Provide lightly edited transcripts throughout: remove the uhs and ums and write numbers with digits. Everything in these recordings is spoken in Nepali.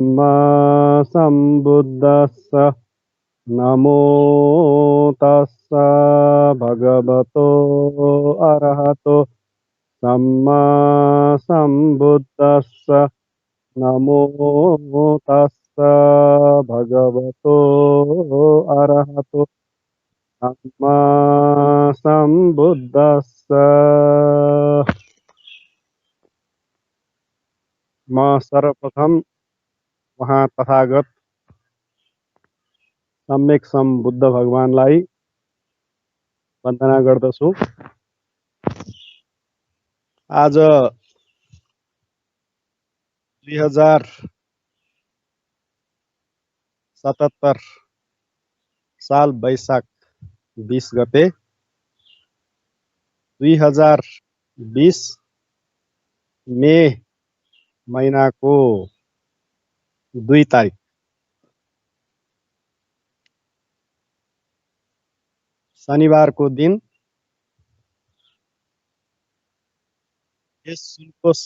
मा सम्बुद्दस्स नमो तस्स भगवतो अरहतो सम्मा सम्बुद्दस्स नमो तस्स भगवतो अरहतो सम्मा सम्बुद्दस्स। म सर्वप्रथम वहाँ तथागत सम्यक बुद्ध भगवानलाई वन्दना गर्दछु। आज 2077 साल वैशाख 20 गते, 2020 मे महिनाको 2 तारिक शनिबारको दिन यस सुनकोश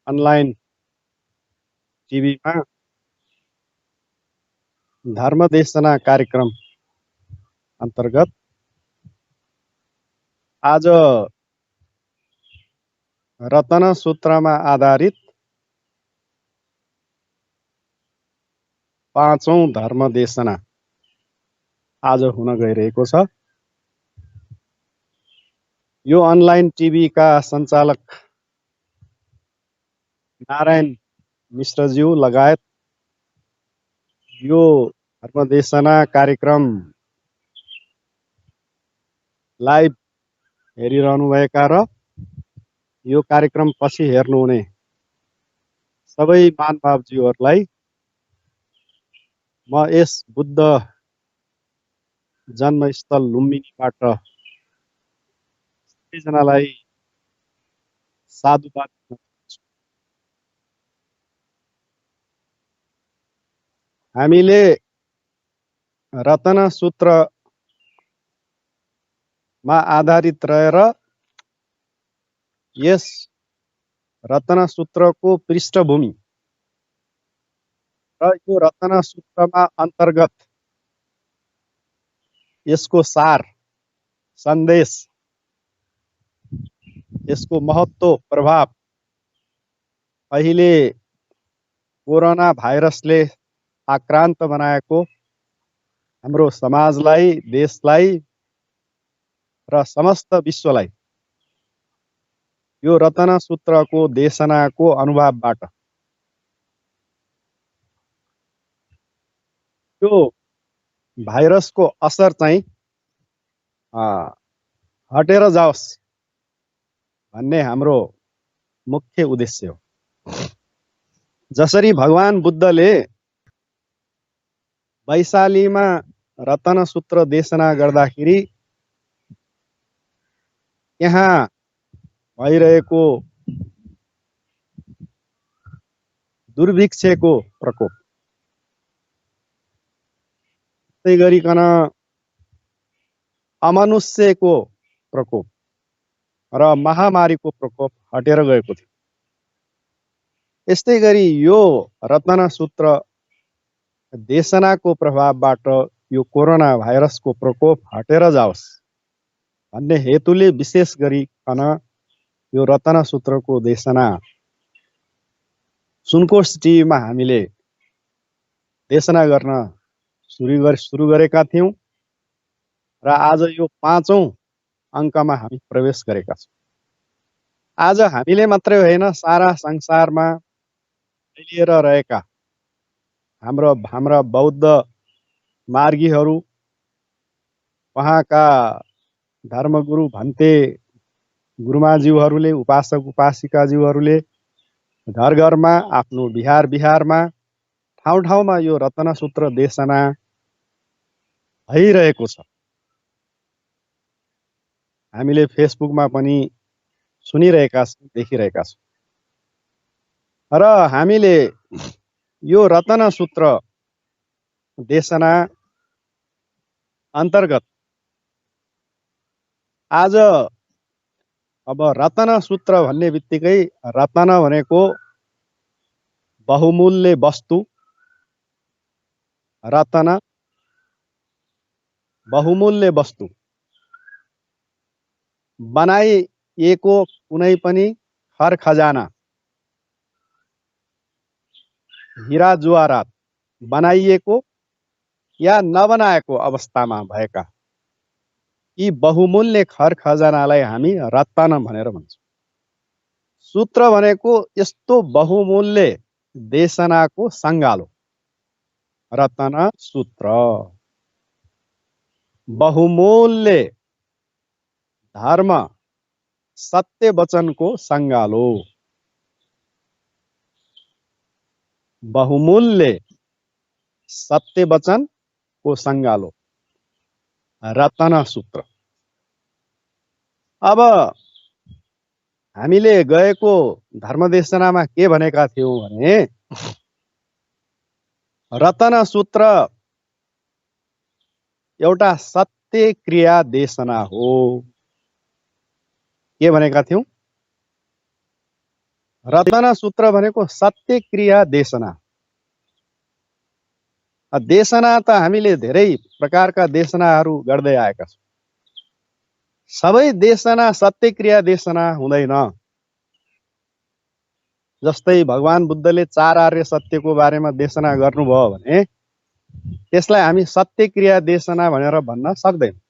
अनलाइन टिभीमा धर्मदेशना कार्यक्रम अन्तर्गत आज रतन सूत्रमा आधारित 5औं धर्मदेशना आज हुन गइरहेको छ। यो अनलाइन टिभीका सञ्चालक नारायण मिश्रज्यू लगायत यो धर्मदेशना कार्यक्रम लाइभ हेरिरहनुभएका र यो कार्यक्रम पछि हेर्नुहुने सबै महानुभावज्यूहरूलाई म यस बुद्ध जन्मस्थल लुम्बिनीबाट सबैजनालाई साधुवाद दिन चाहन्छु। हामीले रतन सूत्रमा आधारित रहेर यस रतन सूत्रको पृष्ठभूमि र यो रतन सूत्रमा अन्तर्गत यसको सार, सन्देश, यसको महत्त्व, प्रभाव, अहिले कोरोना भाइरसले आक्रान्त बनाएको हाम्रो समाजलाई, देशलाई र समस्त विश्वलाई यो रतन सूत्रको देशनाको अनुभवबाट यो भाइरसको असर चाहिँ हटेर जाओस् भन्ने हाम्रो मुख्य उद्देश्य हो। जसरी भगवान बुद्धले वैशालीमा रतन सूत्र देशना गर्दाखेरि यहाँ भइरहेको दुर्भिक्षको प्रकोप, त्यस्तै गरिकन अमनुष्यको प्रकोप र महामारीको प्रकोप हटेर गएको थियो। यस्तै गरी यो रतन सूत्र देशनाको प्रभावबाट यो कोरोना भाइरसको प्रकोप हटेर जाओस् भन्ने हेतुले विशेष गरिकन यो रतन सूत्रको देशना सुनकोश टिभीमा हामीले देशना गर्न सुरु गरेका थियौं र आज यो 5औं अङ्कमा हामी प्रवेश गरेका छौं। आज हामीले मात्रै होइन, सारा संसारमा फैलिएर रहेका हाम्रा बौद्ध मार्गीहरू, वहाँका धर्मगुरु भन्ते गुरुमाज्यूहरूले, उपासक उपासिकाज्यूहरूले घर घरमा, आफ्नो बिहारमा, ठाउँ ठाउँमा यो रतन सूत्र देशना भइरहेको छ। हामीले फेसबुकमा पनि सुनिरहेका छौँ, देखिरहेका छौँ र हामीले यो रतन सूत्र देशना अन्तर्गत आज अब रतन सूत्र भन्ने बित्तिकै रतन भनेको बहुमूल्य वस्तु, रत्न, बहुमूल्य वस्तु, बनाइएको कुनै पनि खर खजाना, हीरा जुवारात, बनाइएको या नबनाएको अवस्थामा भएका यी बहुमूल्य खर खजानालाई हामी रत्न भनेर भन्छौँ। सूत्र भनेको यस्तो बहुमूल्य देशनाको सङ्गालो, रत्न सूत्र। बहुमूल्य धर्म सत्य वचनको सङ्गालो, बहुमूल्य सत्य वचनको सङ्गालो, रत्न सूत्र। अब हामीले गएको धर्मदेशनामा के भनेका थियौँ भने रत्न सूत्र एउटा सत्य क्रिया देशना हो। के भनेका थियौँ? रत्न सूत्र भनेको सत्य क्रिया देशना। देशना त हामीले धेरै प्रकारका देशनाहरू गर्दै आएका छौँ। सबै देशना सत्य क्रिया देशना हुँदैन। जस्तै भगवान बुद्धले 4 आर्य सत्यको बारेमा देशना गर्नुभयो भने त्यसलाई हामी सत्य क्रिया देशना भनेर भन्न सक्दैनौँ।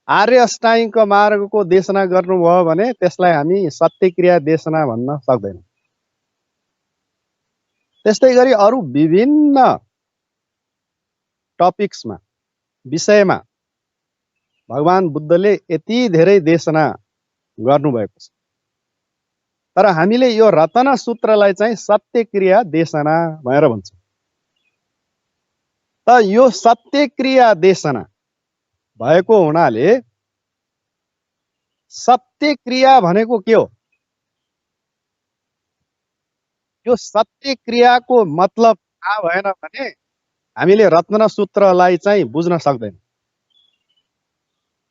आर्य अष्टाङ्गिक मार्गको देशना गर्नुभयो भने त्यसलाई हामी सत्य क्रिया देशना भन्न सक्दैनौँ। त्यस्तै गरी अरू विभिन्न टपिक्समा, विषयमा भगवान बुद्धले यति धेरै देशना गर्नुभएको छ। तर हामीले यो रत्न सूत्रलाई चाहिँ सत्य क्रिया देशना भनेर भन्छौँ। त यो सत्य क्रिया देशना भएको हुनाले सत्य क्रिया भनेको के हो? यो सत्य क्रियाको मतलब थाहा भएन भने हामीले रत्न सूत्रलाई चाहिँ बुझ्न सक्दैनौँ।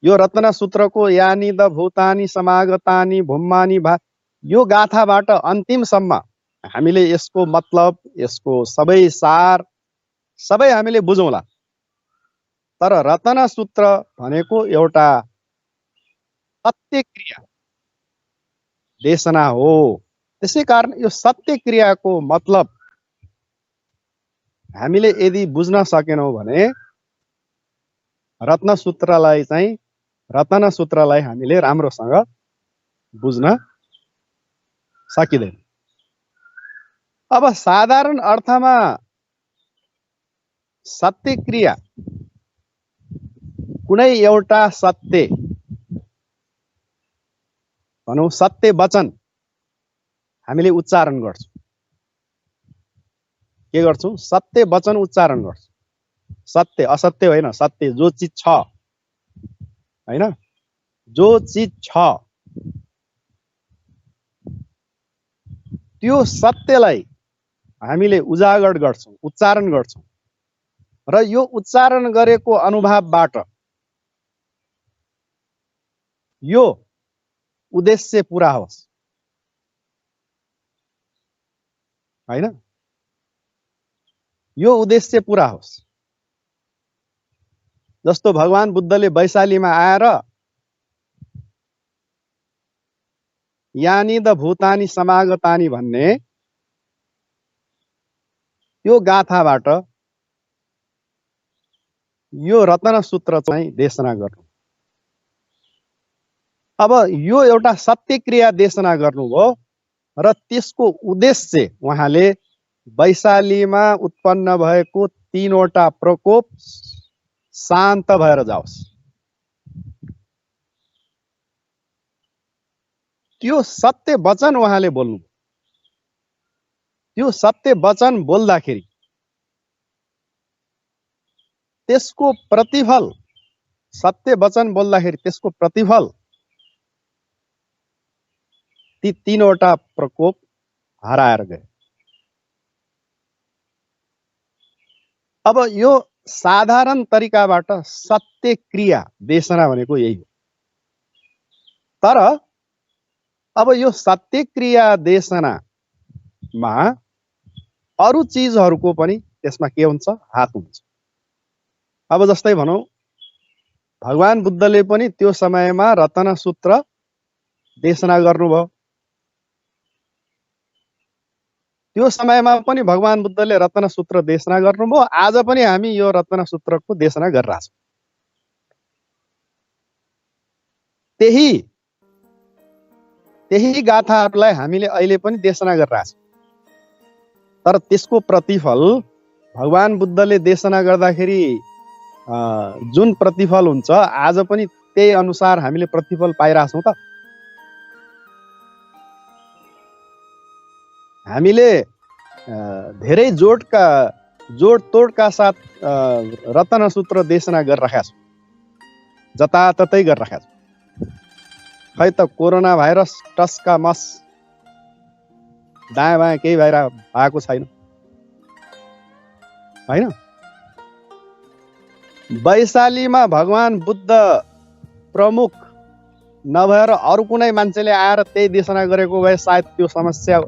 यो रत्न सूत्रको यानि द भूतानि समागतानि भुम्मानि भा, यो गाथाबाट अन्तिमसम्म हामीले यसको मतलब, यसको सबै सार सबै हामीले बुझौँला। तर रत्न सूत्र भनेको एउटा सत्य क्रिया देशना हो। त्यसै कारण यो सत्य क्रियाको मतलब हामीले यदि बुझ्न सकेनौँ भने रत्न सूत्रलाई हामीले राम्रोसँग बुझ्न सकिँदैन। अब साधारण अर्थमा सत्य क्रिया कुनै एउटा सत्य भनौँ सत्य वचन हामीले उच्चारण गर्छौँ। के गर्छौँ? सत्य वचन उच्चारण गर्छौँ। सत्य असत्य होइन, सत्य जो चिज छ होइन, जो चिज छ त्यो सत्यलाई हामीले उजागर गर्छौँ, उच्चारण गर्छौँ र यो उच्चारण गरेको अनुभवबाट यो उद्देश्य पूरा होस् होइन, यो उद्देश्य पूरा होस्। जस्तो भगवान बुद्धले वैशालीमा आएर यानि द भूतानि समागतानि भन्ने यो गाथाबाट यो रत्न सूत्र चाहिँ देशना गर्नु। अब यो एउटा सत्य क्रिया देशना गर्नुभयो र त्यसको उद्देश्य उहाँले वैशालीमा उत्पन्न भएको 3वटा प्रकोप शान्त भएर जाओस्, त्यो सत्य वचन उहाँले बोल्नु। त्यो सत्य वचन बोल्दाखेरि त्यसको प्रतिफल, सत्य वचन बोल्दाखेरि त्यसको प्रतिफल ती 3वटा प्रकोप हराएर गए। अब यो साधारण तरिकाबाट सत्य क्रिया देशना भनेको यही हो। तर अब यो सत्य क्रिया देशनामा अरू चिजहरूको पनि त्यसमा के हुन्छ, हात हुन्छ। अब जस्तै भनौँ, भगवान बुद्धले पनि त्यो समयमा रत्नसूत्र देशना गर्नुभयो। त्यो समयमा पनि भगवान बुद्धले रत्नसूत्र देशना गर्नुभयो। आज पनि हामी यो रत्नसूत्रको देशना गरिरहेछौँ। त्यही गाथाहरूलाई हामीले अहिले पनि देशना गरिरहेछौँ। तर त्यसको प्रतिफल भगवान बुद्धले देशना गर्दाखेरि जुन प्रतिफल हुन्छ, आज पनि त्यही अनुसार हामीले प्रतिफल पाइरहेछौँ त। हामीले धेरै जोडतोडका साथ रत्नसूत्र देशना गरिरहेका छौँ, जताततै गरिरहेका छौँ। खै त कोरोना भाइरस टस्का मस दायाँ बायाँ केही भएको छैन, होइन? वैशालीमा भगवान बुद्ध प्रमुख नभएर अरू कुनै मान्छेले आएर त्यही देशना गरेको भए सायद त्यो समस्या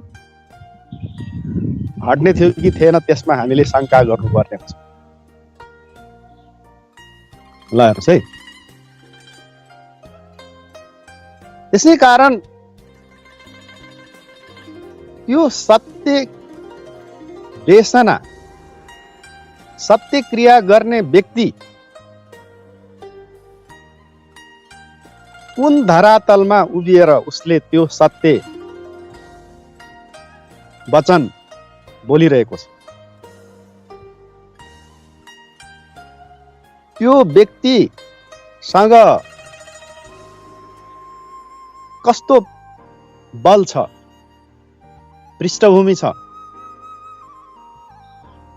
हट्ने थियो कि थिएन, त्यसमा हामीले शङ्का गर्नुपर्ने हुन्छ। ल हेर्नुहोस् है, त्यसै कारण यो सत्य देशना, सत्य क्रिया गर्ने व्यक्ति कुन धरातलमा उभिएर उसले त्यो सत्य वचन बोलिरहेको छ, त्यो व्यक्तिसँग कस्तो बल छ, पृष्ठभूमि छ।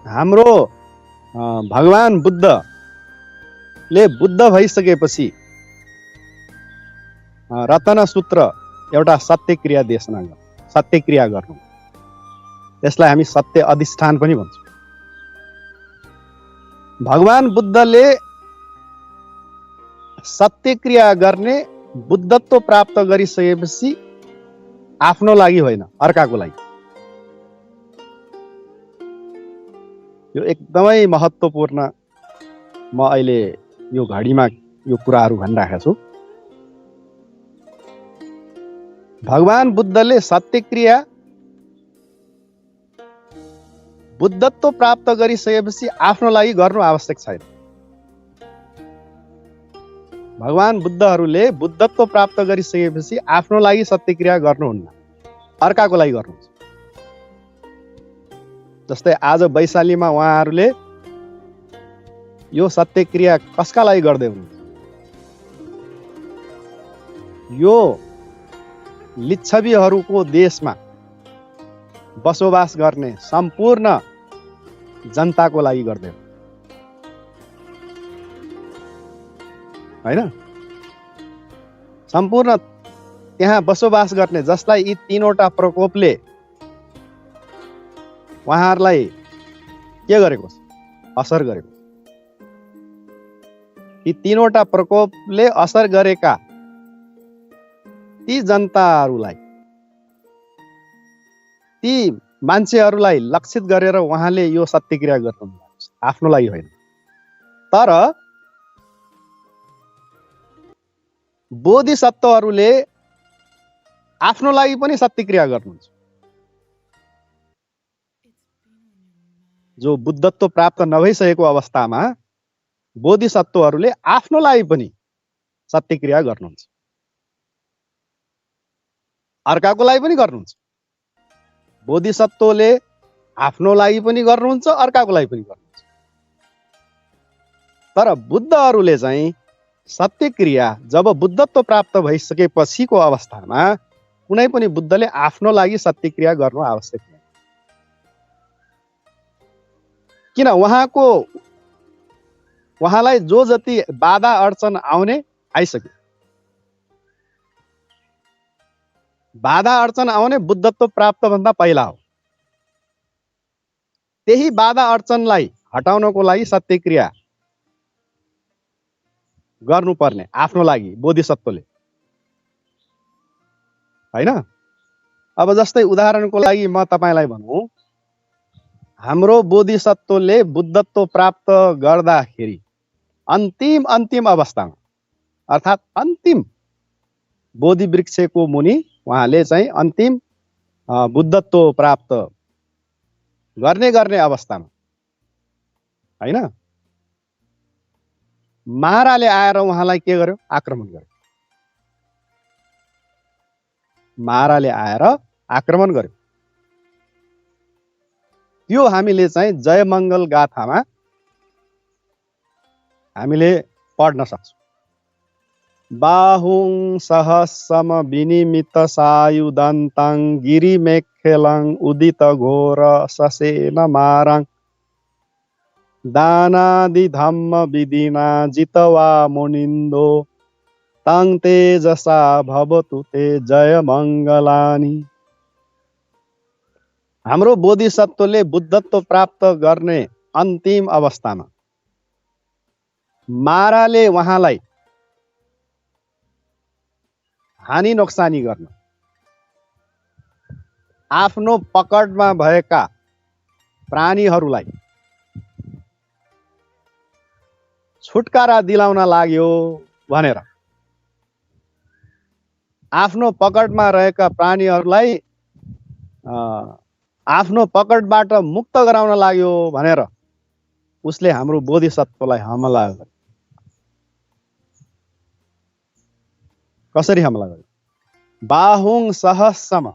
हाम्रो भगवान बुद्धले बुद्ध भइसकेपछि रत्नसूत्र एउटा सत्य क्रिया देशना गर्नु, सत्य क्रिया गर्नु, त्यसलाई हामी सत्य अधिष्ठान पनि भन्छौँ। भगवान बुद्धले सत्य क्रिया गर्ने बुद्धत्व प्राप्त गरिसकेपछि आफ्नो लागि होइन, अर्काको लागि। यो एकदमै महत्त्वपूर्ण, म अहिले यो घडीमा यो कुराहरू भनिरहेको छु। भगवान बुद्धले सत्य क्रिया बुद्धत्व प्राप्त गरिसकेपछि आफ्नो लागि गर्नु आवश्यक छैन। भगवान बुद्धहरूले बुद्धत्व प्राप्त गरिसकेपछि आफ्नो लागि सत्य क्रिया गर्नुहुन्न, अर्काको लागि गर्नुहुन्छ। जस्तै आज वैशालीमा उहाँहरूले यो सत्य क्रिया कसका लागि गर्दै हुनुहुन्छ? यो लिच्छवीहरूको देशमा बसोबास गर्ने सम्पूर्ण जनताको लागि गर्दै हो, होइन? सम्पूर्ण त्यहाँ बसोबास गर्ने, जसलाई यी तीनवटा प्रकोपले उहाँहरूलाई के गरेको, असर गरेको। यी तीनवटा प्रकोपले असर गरेका ती जनताहरूलाई, ती मान्छेहरूलाई लक्षित गरेर उहाँले यो सत्य क्रिया गर्नुहुन्छ, आफ्नो लागि होइन। तर बोधिसत्वहरूले आफ्नो लागि पनि सत्य क्रिया गर्नुहुन्छ। जो बुद्धत्व प्राप्त नभइसकेको अवस्थामा बोधिसत्वहरूले आफ्नो लागि पनि सत्य क्रिया गर्नुहुन्छ, अर्काको लागि पनि गर्नुहुन्छ। बोधिसत्वले आफ्नो लागि पनि गर्नुहुन्छ, अर्काको लागि पनि गर्नुहुन्छ। तर बुद्धहरूले चाहिँ सत्य क्रिया जब बुद्धत्व प्राप्त भइसकेपछिको अवस्थामा कुनै पनि बुद्धले आफ्नो लागि सत्य क्रिया गर्नु आवश्यक छैन। किन? उहाँलाई जो जति बाधा अडचन आइसक्यो, बाधा अडचन आउने बुद्धत्व प्राप्त भन्दा पहिला हो। त्यही बाधा अडचनलाई हटाउनको लागि सत्य क्रिया गर्नुपर्ने आफ्नो लागि बोधिसत्वले। हैन। अब जस्तै उदाहरणको लागि म तपाईलाई भनौँ, हाम्रो बोधिसत्वले बुद्धत्व प्राप्त गर्दाखेरि अन्तिम अवस्थामा अर्थात् अन्तिम बोधि वृक्षको मुनि उहाँले चाहिँ अन्तिम बुद्धत्व प्राप्त गर्ने अवस्थामा हैन, महाराले आएर उहाँलाई के गर्यो? आक्रमण गर्यो। महाराले आएर आक्रमण गर्यो। त्यो हामीले चाहिँ जयमङ्गल गाथामा हामीले पढ्न सक्छौँ। बाहुं सहस्सम विनिमित सायुदन्तं गिरिमेखेलं उदित घोर ससेन मारं दानादि धम्म विधिना जितवा मुनिन्दो तं तेजसा भवतु ते जय मङ्गलानि। हाम्रो बोधिसत्वले बुद्धत्व प्राप्त गर्ने अन्तिम अवस्थामा माराले उहाँलाई हानि नोक्सानी गर्न, आफ्नो पकडमा भएका प्राणीहरूलाई छुटकारा दिलाउन लाग्यो भनेर, आफ्नो पकडमा रहेका प्राणीहरूलाई आफ्नो पकडबाट मुक्त गराउन लाग्यो भनेर उसले हाम्रो बोधिसत्वलाई हमला गर्यो। कसरी हमला गर्यो? बाहुं सहस्सम,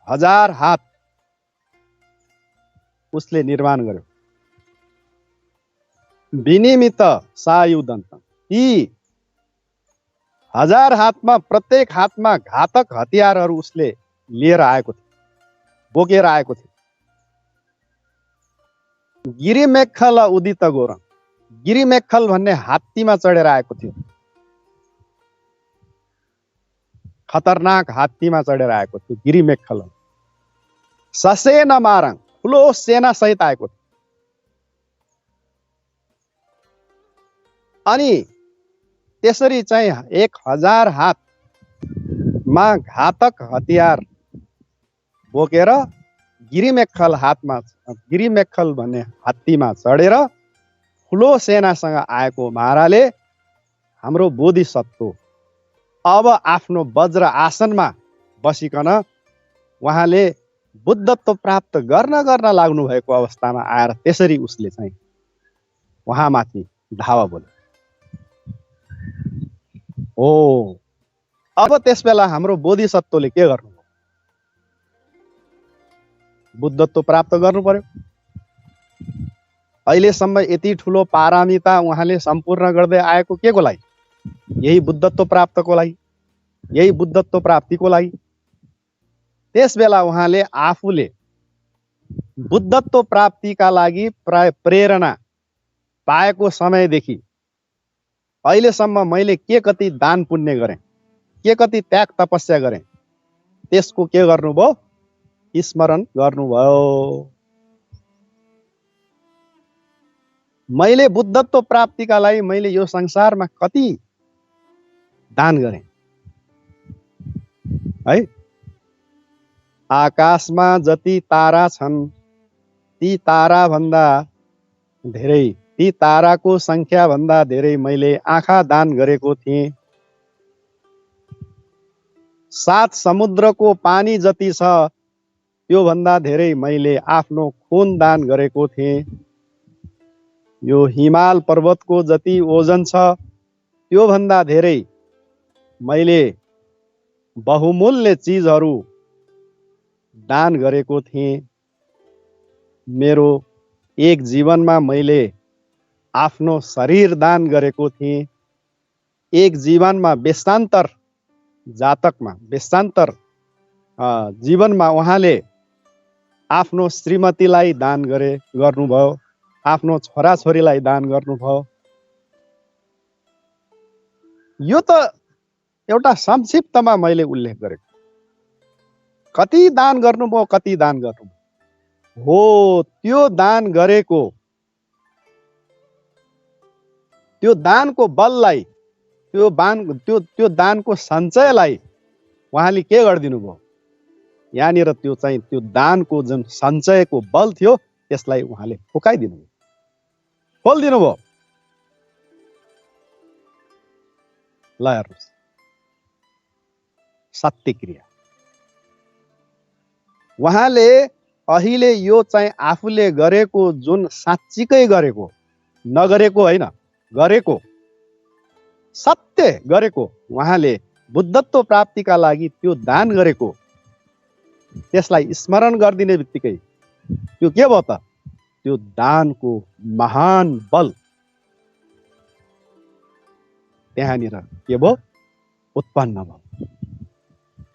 1000 हात उसले निर्माण गर्यो। विनिमित सायुदन्त, यी 1000 हातमा प्रत्येक हातमा घातक हतियारहरू उसले लिएर आएको थियो, बोकेर आएको थियो। गिरिमेखल उदित गोरङ, गिरिमेखल भन्ने हात्तीमा चढेर आएको थियो, खतरनाक हात्तीमा चढेर आएको थियो गिरिमेखल। ससेन मारङ, ठुलो सेना सहित आएको थियो। अनि त्यसरी चाहिँ 1000 हातमा घातक हतियार बोकेर गिरिमेखल भन्ने हात्तीमा चढेर ठुलो सेनासँग आएको महाराले हाम्रो बोधिसत्व अब आफ्नो वज्र आसनमा बसिकन उहाँले बुद्धत्व प्राप्त गर्न लाग्नु भएको अवस्थामा आएर त्यसरी उसले चाहिँ उहाँमाथि धावा बोल्यो। हो, अब त्यसबेला हाम्रो बोधिसत्वले के गर्नु? बुद्धत्व प्राप्त गर्नु पर्यो। अहिलेसम्म यति ठुलो पारमिता उहाँले सम्पूर्ण गर्दै आएको के को लागि? यही बुद्धत्व प्राप्तको लागि, यही बुद्धत्व प्राप्तिको लागि। त्यसबेला उहाँले आफूले बुद्धत्व प्राप्तिका लागि प्रेरणा पाएको समयदेखि अहिलेसम्म मैले के कति दान पुण्य गरेँ, के कति त्याग तपस्या गरेँ, त्यसको के गर्नुभयो? स्मरण गर्नुभयो। मैले बुद्धत्व प्राप्तिका लागि मैले यो संसारमा कति दान गरेँ है। आकाशमा जति तारा छन् ती तारा भन्दा धेरै, ती ताराको संख्या भन्दा धेरै मैले आँखा दान गरेको थिएँ। 7 समुद्रको पानी जति छ त्यो भन्दा धेरै मैले आफ्नो खून दान गरेको थिएँ। यो हिमाल पर्वतको जति ओजन छ त्यो भन्दा धेरै मैले बहुमूल्य चीजहरू दान गरेको थिएँ। मेरो एक जीवनमा मैले आफ्नो शरीर दान गरेको थिएँ। एक जीवनमा वेशान्तर जातकमा, वेशान्तर जीवनमा उहाँले आफ्नो श्रीमतीलाई दान गर्नुभयो, आफ्नो छोराछोरीलाई दान गर्नुभयो। यो त एउटा संक्षिप्तमा मैले उल्लेख गरेको। कति दान गर्नुभयो, कति दान गर्नुभयो? हो, त्यो दान गरेको, त्यो दानको बललाई, त्यो दानको सञ्चयलाई उहाँले के गरिदिनु भयो, यहाँनिर त्यो चाहिँ त्यो दानको जुन सञ्चयको बल थियो त्यसलाई उहाँले फुकाइदिनु भयो, खोलिदिनु भयो। ल हेर्नुहोस्, सत्य क्रिया। उहाँले अहिले यो चाहिँ आफूले गरेको जुन साँच्चीकै गरेको, नगरेको होइन, गरेको सत्य गरेको, उहाँले बुद्धत्व प्राप्तिका लागि त्यो दान गरेको, त्यसलाई स्मरण गरिदिने बित्तिकै त्यो के भयो त, त्यो दानको महान बल त्यहाँनिर के भयो, उत्पन्न भयो।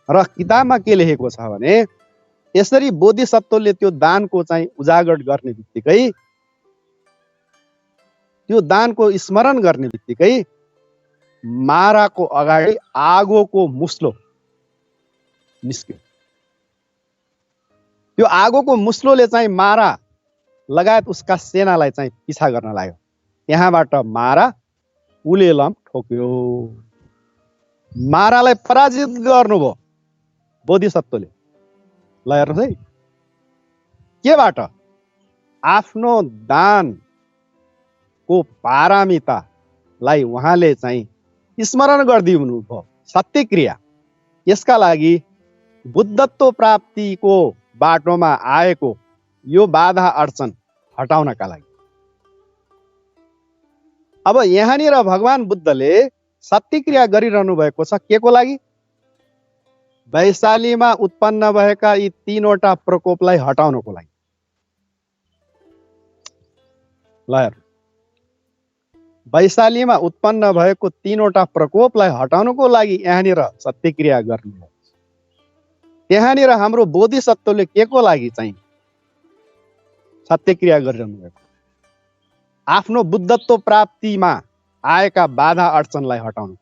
र किताबमा के लेखेको छ भने यसरी बोधिसत्वले त्यो दानको चाहिँ उजागर गर्ने बित्तिकै, त्यो दानको स्मरण गर्ने बित्तिकै माराको अगाडि आगोको मुस्लो निस्क्यो। त्यो आगोको मुस्लोले चाहिँ मारा लगायत उसका सेनालाई चाहिँ पिछा गर्न लाग्यो। त्यहाँबाट मारा उलेलम ठोक्यो, मारालाई पराजित गर्नुभयो बोधिसत्वले। ल हेर्नुहोस् है, केबाट? आफ्नो दानको पारमितालाई उहाँले चाहिँ स्मरण गरिदिनु भयो, सत्य क्रिया। यसका लागि बुद्धत्व प्राप्तिको बाटोमा आएको यो बाधा अडचन हटाउनका लागि। अब यहाँनिर भगवान बुद्धले सत्य क्रिया गरिरहनु भएको छ के को लागि? वैशालीमा उत्पन्न भएका यी तीनवटा प्रकोपलाई हटाउनको लागि। ल हेर्नु, वैशालीमा उत्पन्न भएको तीनवटा प्रकोपलाई हटाउनको लागि यहाँनिर सत्य क्रिया गर्नुभयो। त्यहाँनिर हाम्रो बोधिसत्वले के को लागि चाहिँ सत्य क्रिया गरिरहनु भएको? आफ्नो बुद्धत्व प्राप्तिमा आएका बाधा अडचनलाई हटाउनु।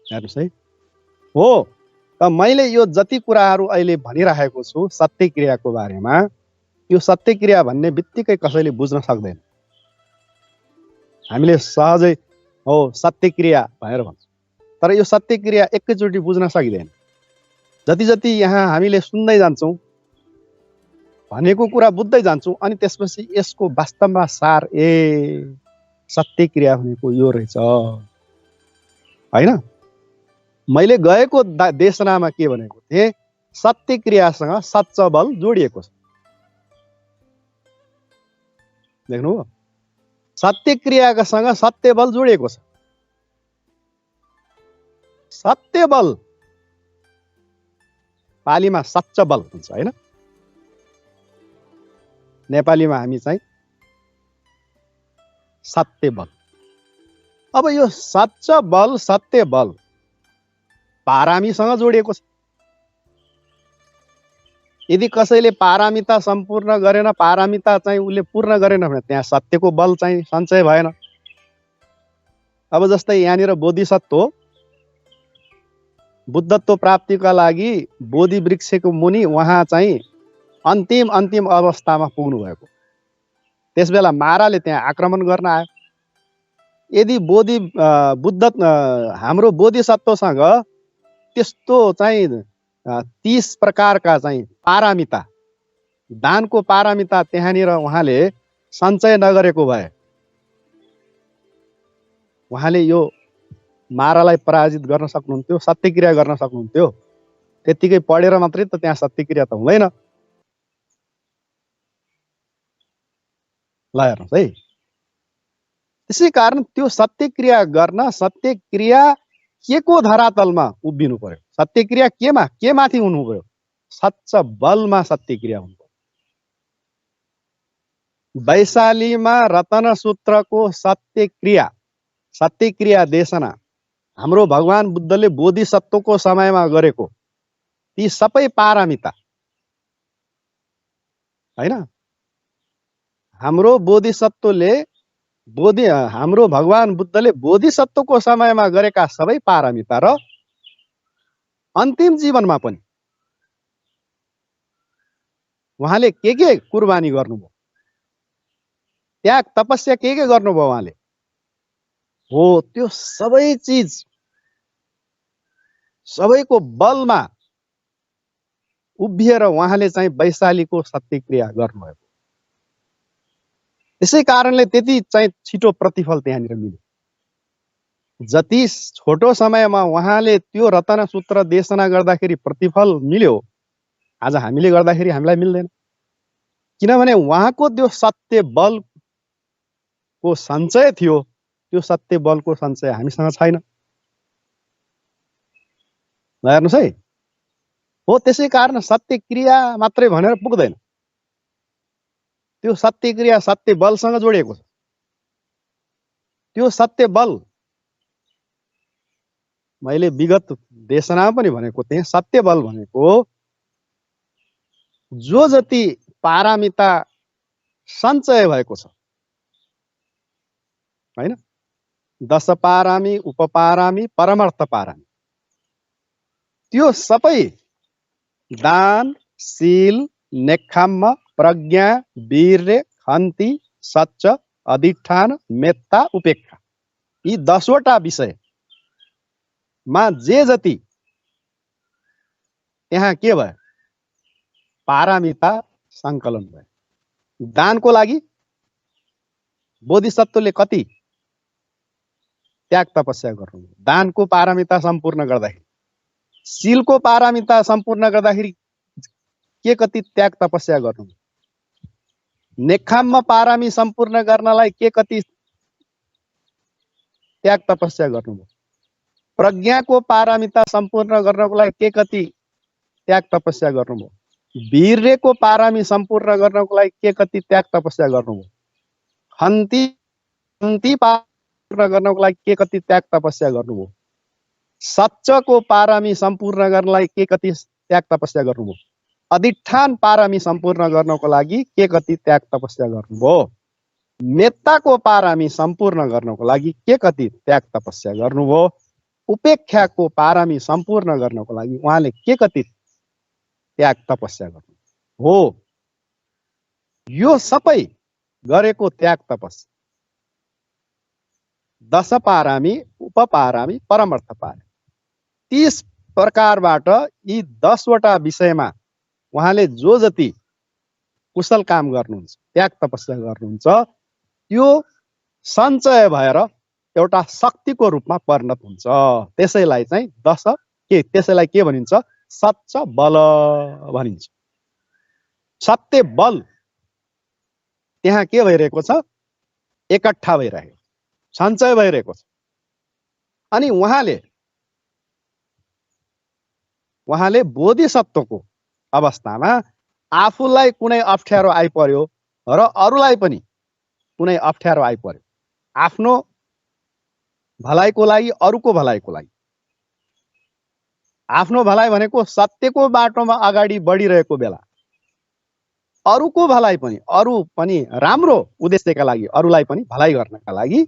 हेर्नुहोस् है, हो त मैले यो जति कुराहरू अहिले भनिरहेको छु सत्य क्रियाको बारेमा, यो सत्य क्रिया भन्ने बित्तिकै कसैले बुझ्न सक्दैन। हामीले सहजै हो सत्य क्रिया भनेर भन्छौँ, तर यो सत्य क्रिया एकैचोटि बुझ्न सकिँदैन। जति जति यहाँ हामीले सुन्दै जान्छौँ, भनेको कुरा बुझ्दै जान्छौँ, अनि त्यसपछि यसको वास्तवमा सार सत्य क्रिया भनेको यो रहेछ होइन। मैले गएको देशनामा के भनेको थिएँ, सत्य क्रियासँग सच्च बल जोडिएको छ। देख्नुभयो, सत्य क्रियासँग सत्य बल जोडिएको छ। सत्य बल पालीमा सच्च बल हुन्छ होइन, नेपालीमा हामी चाहिँ सत्य बल। अब यो सच्च बल, सत्य बल पारामीसँग जोडिएको छ। यदि कसैले पारामिता सम्पूर्ण गरेन, पारामिता चाहिँ उसले पूर्ण गरेन भने त्यहाँ सत्यको बल चाहिँ सञ्चय भएन। अब जस्तै यहाँनिर बोधिसत्व बुद्धत्व प्राप्तिका लागि बोधि वृक्षको मुनि उहाँ चाहिँ अन्तिम अवस्थामा पुग्नु भएको। त्यसबेला माराले त्यहाँ आक्रमण गर्न आयो। यदि हाम्रो बोधिसत्वसँग त्यस्तो चाहिँ 30 प्रकारका चाहिँ पारामिता, दानको पारामिता त्यहाँनिर उहाँले सञ्चय नगरेको भए उहाँले यो मारालाई पराजित गर्न सक्नुहुन्थ्यो, सत्य क्रिया गर्न सक्नुहुन्थ्यो। त्यतिकै पढेर मात्रै त त्यहाँ सत्य क्रिया त हुँदैन। ल हेर्नुहोस् है, त्यसै कारण त्यो सत्य क्रिया गर्न, सत्य क्रिया के को धरातलमा उभिनु पर्यो? सत्य क्रिया के माथि हुनु पर्यो? सच्च बलमा सत्य क्रिया हुनु पर्यो। वैशालीमा रतन सूत्रको सत्य क्रिया देशना हाम्रो भगवान बुद्धले बोधिसत्वको समयमा गरेको ती सबै पारामिता होइन, हाम्रो भगवान बुद्धले बोधिसत्वको समयमा गरेका सबै पारामिता र अन्तिम जीवनमा पनि उहाँले के कुर्बानी गर्नुभयो, त्याग तपस्या के गर्नुभयो उहाँले, हो त्यो सबै चिज सबैको बलमा उभिएर उहाँले चाहिँ वैशालीको सत्यक्रिया गर्नुभयो। त्यसै कारणले त्यति चाहिँ छिटो प्रतिफल त्यहाँनिर मिल्यो। जति छोटो समयमा उहाँले त्यो रत्नसूत्र देशना गर्दाखेरि प्रतिफल मिल्यो, आज हामीले गर्दाखेरि हामीलाई मिल्दैन। किनभने उहाँको त्यो सत्य बलको सञ्चय थियो, त्यो सत्य बलको सञ्चय हामीसँग छैन। हेर्नुहोस् है, हो त्यसै कारण सत्य क्रिया मात्रै भनेर पुग्दैन, त्यो सत्य क्रिया सत्य बलसँग जोडिएको छ। त्यो सत्य बल मैले विगत देशनामा पनि भनेको थिएँ, सत्य बल भनेको जो जति पारमिता सञ्चय भएको छ, हैन, दश पारामी, उपपारामी, परमार्थ पारामी, त्यो सबै दान, शील, नेक्खाम्म, प्रज्ञा, वीर्य, खन्ती, सच्च, अधिष्ठान, मेत्ता, उपेक्षा, यी 10वटा विषयमा जे जति त्यहाँ के भयो, पारमिता सङ्कलन भयो। दानको लागि बोधिसत्वले कति त्याग तपस्या गर्नु, दानको पारमिता सम्पूर्ण गर्दाखेरि। शीलको पारमिता सम्पूर्ण गर्दाखेरि के कति त्याग तपस्या गर्नु, नेक्खाम्म पारामी सम्पूर्ण गर्नलाई के कति त्याग तपस्या गर्नुभयो, प्रज्ञाको पारमिता सम्पूर्ण गर्नको लागि के कति त्याग तपस्या गर्नुभयो, वीर्यको पारामी सम्पूर्ण गर्नको लागि के कति त्याग तपस्या गर्नुभयो, खन्ती पूर्ण गर्नको लागि के कति त्याग तपस्या गर्नुभयो, सच्चको पारामी सम्पूर्ण गर्नलाई के कति त्याग तपस्या गर्नुभयो, अधिष्ठान पारामी सम्पूर्ण गर्नको लागि के कति त्याग तपस्या गर्नुभयो, मेत्ताको पारामी सम्पूर्ण गर्नको लागि के कति त्याग तपस्या गर्नुभयो, उपेक्षाको पारामी सम्पूर्ण गर्नको लागि उहाँले के कति त्याग तपस्या गर्नु हो। यो सबै गरेको त्याग तपस्या 10 पारामी, उपपारामी, परमार्थ पारामी, 30 प्रकारबाट यी 10वटा विषयमा उहाँले जो जति कुशल काम गर्नुहुन्छ, त्याग तपस्या गर्नुहुन्छ, त्यो सञ्चय भएर एउटा शक्तिको रूपमा परिणत हुन्छ। त्यसैलाई चाहिँ त्यसैलाई के भनिन्छ, सच्च बल भनिन्छ। सत्य बल त्यहाँ के भइरहेको छ, एकट्ठा भइरहेको, सञ्चय भइरहेको छ। अनि उहाँले बोधिसत्वको अवस्थामा आफूलाई कुनै अप्ठ्यारो आइपर्यो र अरूलाई पनि कुनै अप्ठ्यारो आइपर्यो, आफ्नो भलाइको लागि, अरूको भलाइको लागि, आफ्नो भलाइ भनेको सत्यको बाटोमा अगाडि बढिरहेको बेला अरूको भलाइ पनि, अरू पनि राम्रो उद्देश्यका लागि, अरूलाई पनि भलाइ गर्नका लागि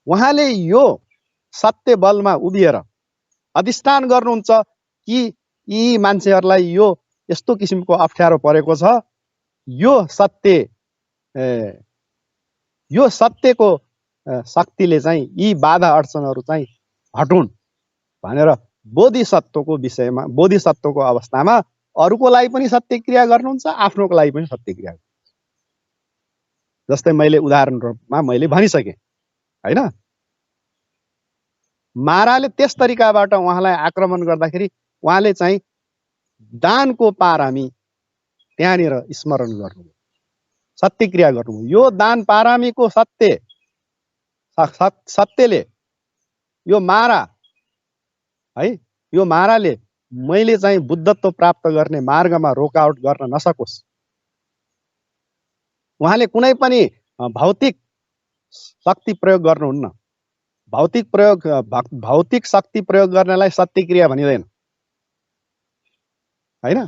उहाँले यो सत्य बलमा उभिएर अधिष्ठान गर्नुहुन्छ कि यी मान्छेहरूलाई यो यस्तो किसिमको अप्ठ्यारो परेको छ, यो सत्यको शक्तिले चाहिँ यी बाधा अडचनहरू चाहिँ हटुन् भनेर बोधिसत्वको विषयमा, बोधिसत्वको अवस्थामा अरूको लागि पनि सत्य क्रिया गर्नुहुन्छ, आफ्नोको लागि पनि सत्य क्रिया गर्नुहुन्छ। जस्तै मैले उदाहरण रूपमा मैले भनिसकेँ, हैन, माराले त्यस तरिकाबाट उहाँलाई आक्रमण गर्दाखेरि उहाँले चाहिँ दानको पारामी त्यहाँनिर स्मरण गर्नुभयो, सत्य क्रिया गर्नुभयो। यो दान पारामीको सत्यले यो मारा है, यो माराले मैले चाहिँ बुद्धत्व प्राप्त गर्ने मार्गमा रोकावट गर्न नसकोस्। उहाँले कुनै पनि भौतिक शक्ति प्रयोग गर्नुहुन्न। भौतिक शक्ति प्रयोग गर्नलाई सत्य क्रिया भनिँदैन, हैन,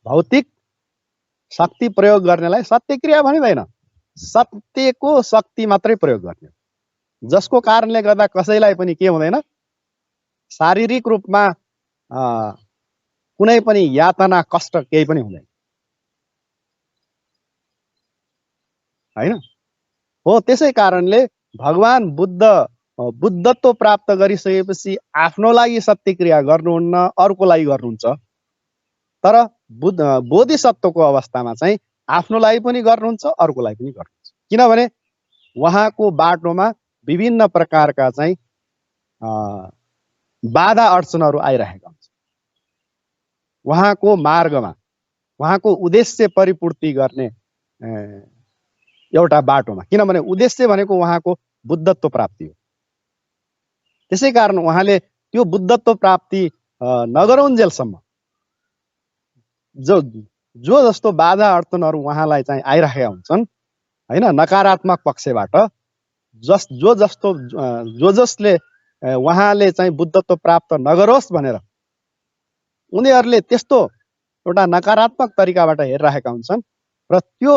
भौतिक शक्ति प्रयोग गर्नेलाई सत्य क्रिया भनिँदैन। सत्यको शक्ति मात्रै प्रयोग गर्ने, जसको कारणले गर्दा कसैलाई पनि के हुँदैन, शारीरिक रूपमा कुनै पनि यातना, कष्ट केही पनि हुँदैन, हैन। हो त्यसै कारणले भगवान बुद्धत्व प्राप्त गरिसकेपछि आफ्नो लागि सत्य क्रिया गर्नुहुन्न, अरूको लागि गर्नुहुन्छ। तर बोधिसत्वको अवस्थामा चाहिँ आफ्नो लागि पनि गर्नुहुन्छ, अरूको लागि पनि गर्नुहुन्छ। किनभने उहाँको बाटोमा विभिन्न प्रकारका चाहिँ बाधा अडचनहरू आइरहेका हुन्छ। उहाँको मार्गमा उहाँको उद्देश्य परिपूर्ति गर्ने एउटा बाटोमा, किनभने उद्देश्य भनेको उहाँको बुद्धत्व प्राप्ति हो। त्यसै कारण उहाँले त्यो बुद्धत्व प्राप्ति नगरुन्जेलसम्म जो जस्तो बाधा अडचनहरू उहाँलाई चाहिँ आइरहेका हुन्छन् हैन, नकारात्मक पक्षबाट जो जसले उहाँले चाहिँ बुद्धत्व प्राप्त नगरोस् भनेर उनीहरूले त्यस्तो एउटा नकारात्मक तरिकाबाट हेरिरहेका हुन्छन् र त्यो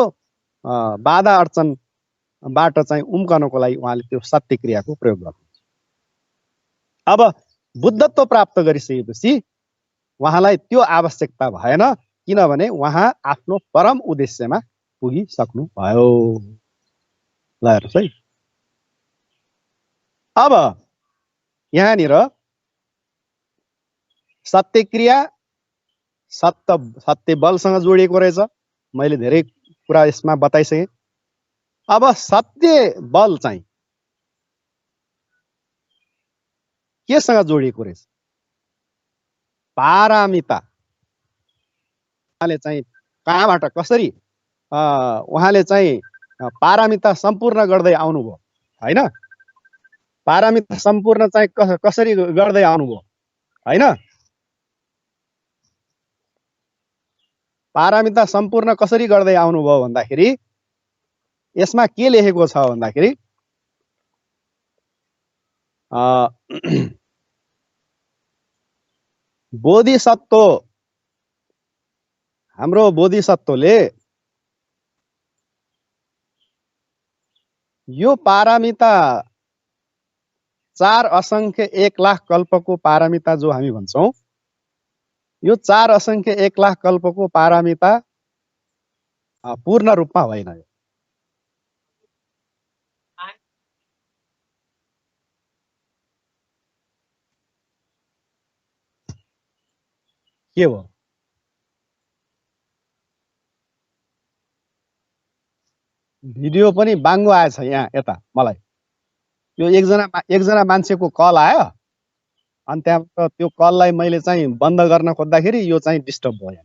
बाधा अडचनबाट चाहिँ उम्कनको लागि उहाँले त्यो सत्य क्रियाको प्रयोग गर्नुहुन्छ। अब बुद्धत्व प्राप्त गरिसकेपछि उहाँलाई त्यो आवश्यकता भएन, किनभने उहाँ आफ्नो परम उद्देश्यमा पुगिसक्नु भयो। ल हेर्नुहोस् है, अब यहाँनिर सत्य क्रिया सत्य बलसँग जोडिएको रहेछ। मैले धेरै कुरा यसमा बताइसकेँ। अब सत्य बल चाहिँ केसँग जोडिएको रहेछ? पारमिता। उहाँले चाहिँ कहाँबाट कसरी उहाँले चाहिँ पारमिता सम्पूर्ण गर्दै आउनुभयो हैन? पारमिता सम्पूर्ण चाहिँ कसरी गर्दै आउनुभयो हैन? पारमिता सम्पूर्ण कसरी गर्दै आउनुभयो भन्दाखेरि यसमा के लेखेको छ भन्दाखेरि बोधिसत्व, हाम्रो बोधिसत्वले यो पारमिता 4 असंख्य 1 लाख कल्पको पारमिता जो हामी भन्छौं, यो 4 असंख्य 1 लाख कल्पको पारमिता पूर्ण रूपमा होइन। के हो? भिडियो पनि बाङ्गो आएछ यहाँ यता मलाई। यो एकजना मान्छेको कल आयो, अनि त्यहाँबाट त्यो कललाई मैले चाहिँ बन्द गर्न खोज्दाखेरि यो चाहिँ डिस्टर्ब भयो।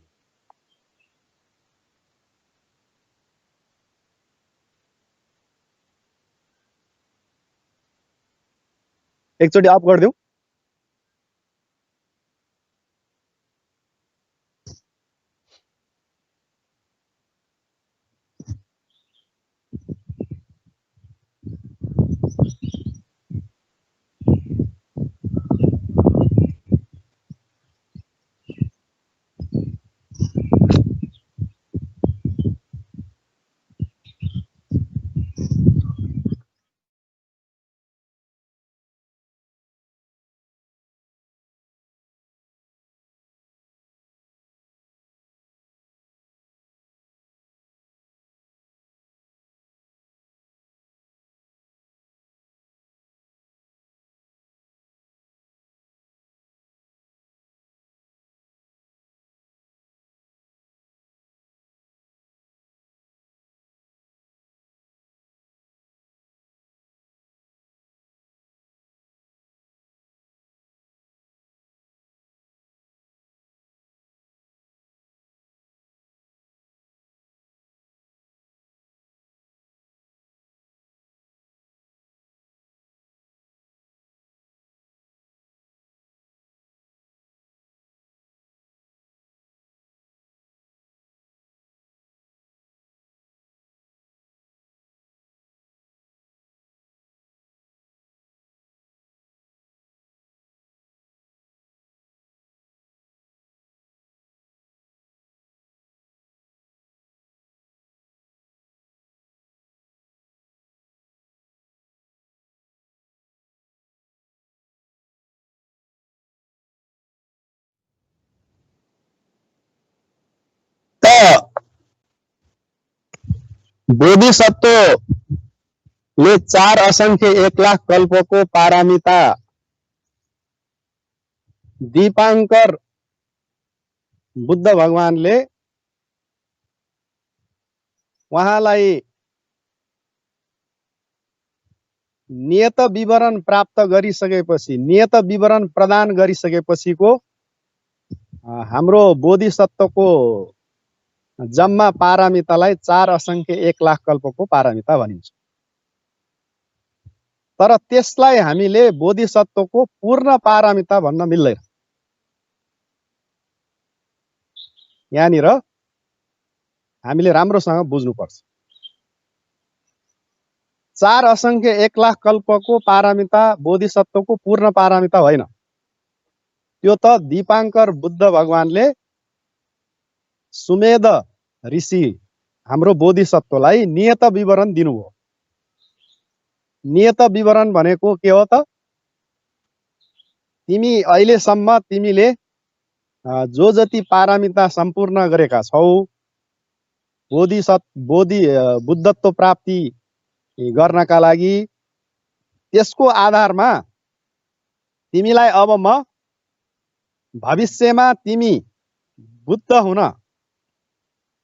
एकचोटि अफ गरिदेऊ। बोधिसत्व ले 4 असंख्य 1 लाख कल्पको पारमिता दीपाङ्कर बुद्ध भगवानले उहाँलाई नियत विवरण प्राप्त गरिसकेपछि, नियत विवरण प्रदान गरिसकेपछिको हाम्रो बोधिसत्वको जम्मा पारमितालाई 4 असंख्य 1 लाख कल्पको पारमिता भनिन्छ। तर त्यसलाई हामीले बोधिसत्वको पूर्ण पारमिता भन्न मिल्दैन। यहाँनिर हामीले राम्रोसँग बुझ्नुपर्छ। 4 असंख्य 1 लाख कल्पको पारमिता बोधिसत्वको पूर्ण पारमिता होइन। त्यो त दीपाङ्कर बुद्ध भगवानले सुमेध ऋषि हाम्रो बोधिसत्वलाई नियत विवरण दिनुभयो। नियत विवरण भनेको के हो त? तिमी अहिलेसम्म तिमीले जो जति पारमिता सम्पूर्ण गरेका छौ, बुद्धत्व प्राप्ति गर्नका लागि, त्यसको आधारमा तिमीलाई अब म भविष्यमा तिमी बुद्ध हुन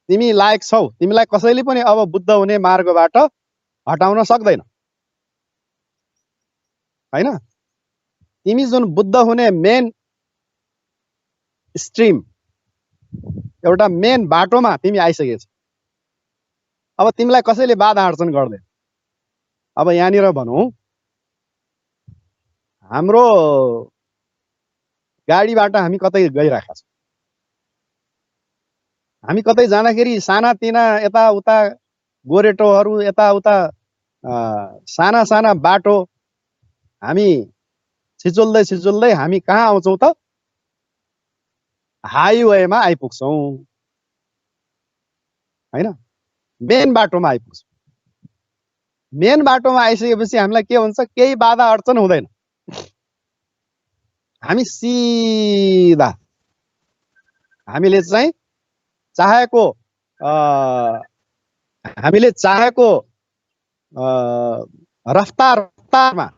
तिमी लायक छौ। तिमीलाई कसैले पनि अब बुद्ध हुने मार्गबाट हटाउन सक्दैन, हैन? तिमी जुन बुद्ध हुने मेन स्ट्रिम, एउटा मेन बाटोमा तिमी आइसकेछ। अब तिमीलाई कसैले बाधा अड्चन गर्दैन। अब यहाँनिर भनौँ, हाम्रो गाडीबाट हामी कतै गइरहेका छौँ। हामी कतै जाँदाखेरि सानातिना यताउता गोरेटोहरू, यताउता साना साना बाटो हामी छिचोल्दै हामी कहाँ आउँछौँ त? हाइवेमा आइपुग्छौँ, हैन? मेन बाटोमा आइपुग्छौँ। मेन बाटोमा आइसकेपछि हामीलाई के हुन्छ? केही बाधा अड्चन हुँदैन। हामी सिधा हामीले चाहेको रफ्तारमा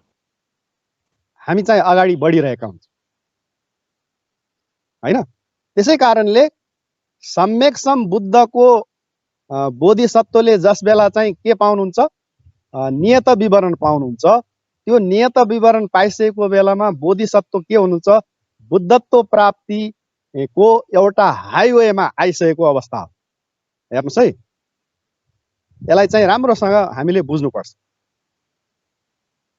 हामी चाहिँ अगाडि बढिरहेका हुन्छौँ, हैन? त्यसै कारणले सम्यक सम बुद्धको बोधिसत्वले जस बेला चाहिँ के पाउनुहुन्छ? नियत विवरण पाउनुहुन्छ। त्यो नियत विवरण पाइसकेको बेलामा बोधिसत्व के हुनुहुन्छ? बुद्धत्व प्राप्तिको एउटा हाइवेमा आइसकेको अवस्था हो। हेर्नुहोस् है, यसलाई चाहिँ राम्रोसँग हामीले बुझ्नुपर्छ।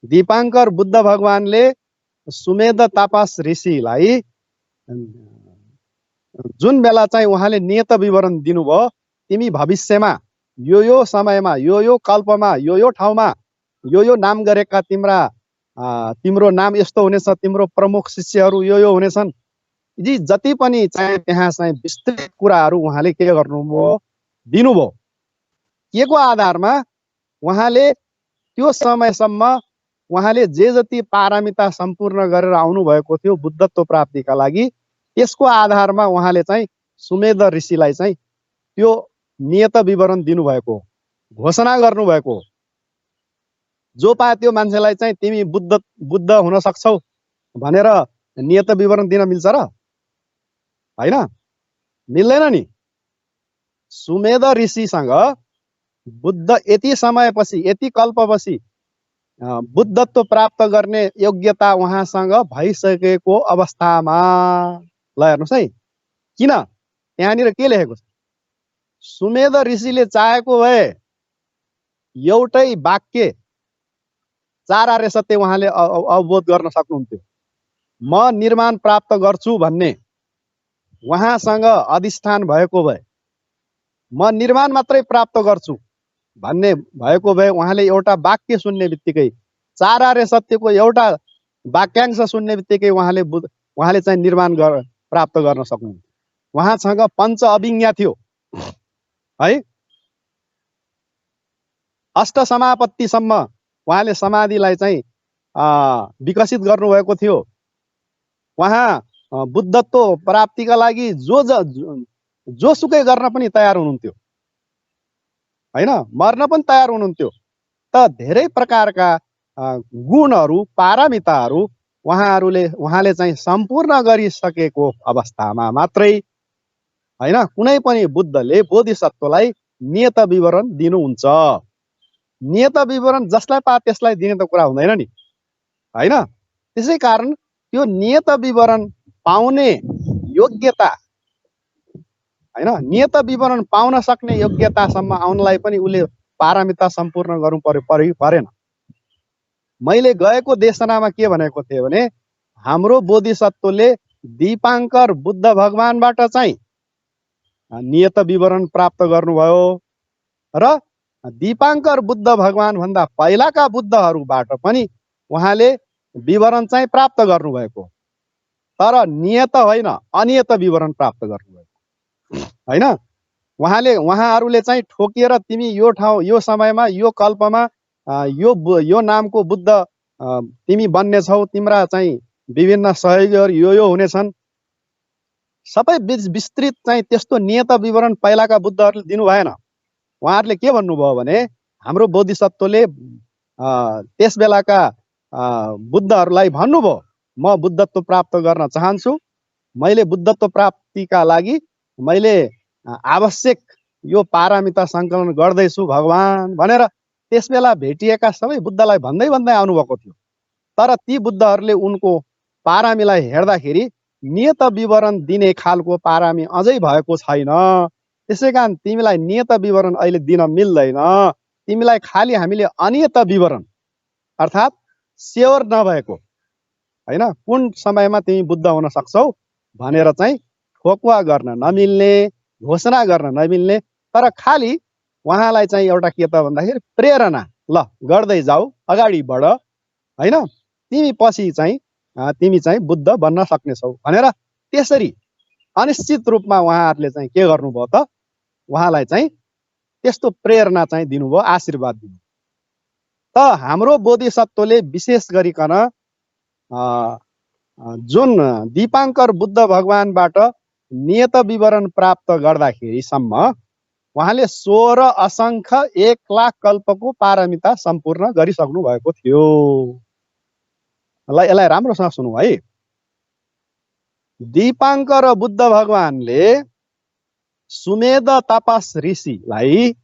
दीपाङ्कर बुद्ध भगवानले सुमेध तापस ऋषिलाई जुन बेला चाहिँ उहाँले नियत विवरण दिनुभयो, तिमी भविष्यमा यो समयमा, यो कल्पमा, यो ठाउँमा यो नाम गरेका तिम्रो नाम यस्तो हुनेछ, तिम्रो प्रमुख शिष्यहरू यो हुनेछन्, यी जति पनि चाहिँ त्यहाँ चाहिँ विस्तृत कुराहरू उहाँले के गर्नुभयो? दिनुभयो। के को आधारमा? उहाँले त्यो समयसम्म उहाँले जे जति पारमिता सम्पूर्ण गरेर आउनु भएको थियो बुद्धत्व प्राप्तिका लागि, त्यसको आधारमा उहाँले चाहिँ सुमेध ऋषिलाई चाहिँ त्यो नियत विवरण दिनुभएको, घोषणा गर्नुभएको। जो पाए त्यो मान्छेलाई चाहिँ तिमी बुद्ध हुन सक्छौ भनेर नियत विवरण दिन मिल्छ र? हैन, मिल्दैन नि। सुमेध ऋषिसँग बुद्ध यति समयपछि, यति कल्पपछि बुद्धत्व प्राप्त गर्ने योग्यता उहाँसँग भइसकेको अवस्थामा, ल हेर्नुहोस् है, किन यहाँनिर के लेखेको छ? सुमेध ऋषिले चाहेको भए एउटै वाक्य 4 आर्य सत्य उहाँले अवबोध गर्न सक्नुहुन्थ्यो। म निर्माण प्राप्त गर्छु भन्ने उहाँसँग अधिष्ठान भएको भए, म निर्माण मात्रै प्राप्त गर्छु भन्ने भएको भए, उहाँले एउटा वाक्य सुन्ने बित्तिकै, 4 आर्य सत्यको एउटा वाक्यांश सुन्ने बित्तिकै उहाँले चाहिँ निर्माण प्राप्त गर्न सक्नुहुन्थ्यो। उहाँसँग पञ्च अभिज्ञा थियो है। अष्ट समापत्तिसम्म उहाँले समाधिलाई चाहिँ विकसित गर्नुभएको थियो। उहाँ बुद्धत्व प्राप्तिका लागि जोसुकै गर्न पनि तयार हुनुहुन्थ्यो, हैन? मर्न पनि तयार हुनुहुन्थ्यो। त धेरै प्रकारका गुणहरू पारमिताहरू उहाँले चाहिँ सम्पूर्ण गरिसकेको अवस्थामा मात्रै हैन कुनै पनि बुद्धले बोधिसत्वलाई नियत विवरण दिनुहुन्छ। नियत विवरण जसलाई पा त्यसलाई दिने त कुरा हुँदैन नि हैन। त्यसै कारण त्यो नियत विवरण पाउने योग्यता हैन, नियत विवरण पाउन सक्ने योग्यतासम्म आउनलाई पनि उसले पारमिता सम्पूर्ण गर्नु परेन। मैले गएको देशनामा के भनेको थिएँ भने हाम्रो बोधिसत्वले दीपाङ्कर बुद्ध भगवानबाट चाहिँ नियत विवरण प्राप्त गर्नुभयो र दीपाङ्कर बुद्ध भगवान भन्दा पहिलाका बुद्धहरूबाट पनि उहाँले विवरण चाहिँ प्राप्त गर्नुभएको, तर नियत होइन अनियत विवरण प्राप्त गर्नुभएको हैन। उहाँहरूले चाहिँ ठोकिएर तिमी यो ठाउँ यो समयमा यो कल्पमा यो नामको बुद्ध तिमी बन्ने छौ, तिम्रा चाहिँ विभिन्न सहयोगीहरू यो हुनेछन्, सबै विस्तृत चाहिँ त्यस्तो नियत विवरण पहिलाका बुद्धहरूले दिनु भएन। उहाँहरूले के भन्नुभयो भने हाम्रो बोधिसत्वले त्यस बेलाका बुद्धहरूलाई भन्नुभयो म बुद्धत्व प्राप्त गर्न चाहन्छु, मैले बुद्धत्व प्राप्तिका लागि मैले आवश्यक यो पारमिता सङ्कलन गर्दैछु भगवान भनेर त्यस बेला भेटिएका सबै बुद्धलाई भन्दै आउनुभएको थियो। तर ती बुद्धहरूले उनको पारामीलाई हेर्दाखेरि नियत विवरण दिने खालको पारामी अझै भएको छैन। त्यसै कारण तिमीलाई नियत विवरण अहिले दिन मिल्दैन, तिमीलाई खालि हामीले अनियत विवरण अर्थात् स्योर नभएको हैन कुन समयमा तिमी बुद्ध हुन सक्छौ भनेर चाहिँ ठोकुवा गर्न नमिल्ने, घोषणा गर्न नमिल्ने, तर खालि उहाँलाई चाहिँ एउटा के त भन्दाखेरि प्रेरणा, ल गर्दै जाऊ अगाडि बढ हैन, तिमी पछि चाहिँ तिमी चाहिँ बुद्ध बन्न सक्नेछौ भनेर त्यसरी अनिश्चित रूपमा उहाँहरूले चाहिँ के गर्नुभयो त उहाँलाई चाहिँ त्यस्तो प्रेरणा चाहिँ दिनुभयो, आशीर्वाद दिनुभयो। त हाम्रो बोधिसत्वले विशेष गरिकन जुन दीपाङ्कर बुद्ध भगवानबाट नियत विवरण प्राप्त गर्दाखेरिसम्म उहाँले 16 असङ्ख्य 1 लाख कल्पको पारमिता सम्पूर्ण गरिसक्नु भएको थियो। ल यसलाई राम्रोसँग सुनौ है। दीपाङ्कर बुद्ध भगवानले सुमेध तापस ऋषिलाई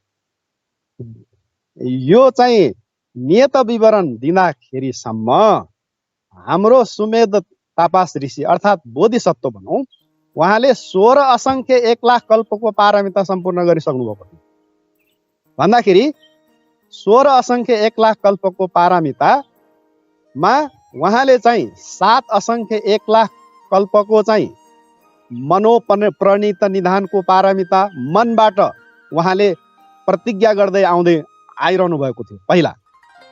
यो चाहिँ नियत विवरण दिँदाखेरिसम्म हाम्रो सुमेध तापस ऋषि अर्थात् बोधिसत्व भनौँ उहाँले 16 असङ्ख्य 1 लाख कल्पको पारमिता सम्पूर्ण गरिसक्नु भएको थियो भन्दाखेरि 16 असङ्ख्य 1 लाख कल्पको पारमितामा उहाँले चाहिँ 7 असङ्ख्य 1 लाख कल्पको चाहिँ मनोप्रणीत निधानको पारमिता मनबाट उहाँले प्रतिज्ञा गर्दै आइरहनु भएको थियो। पहिला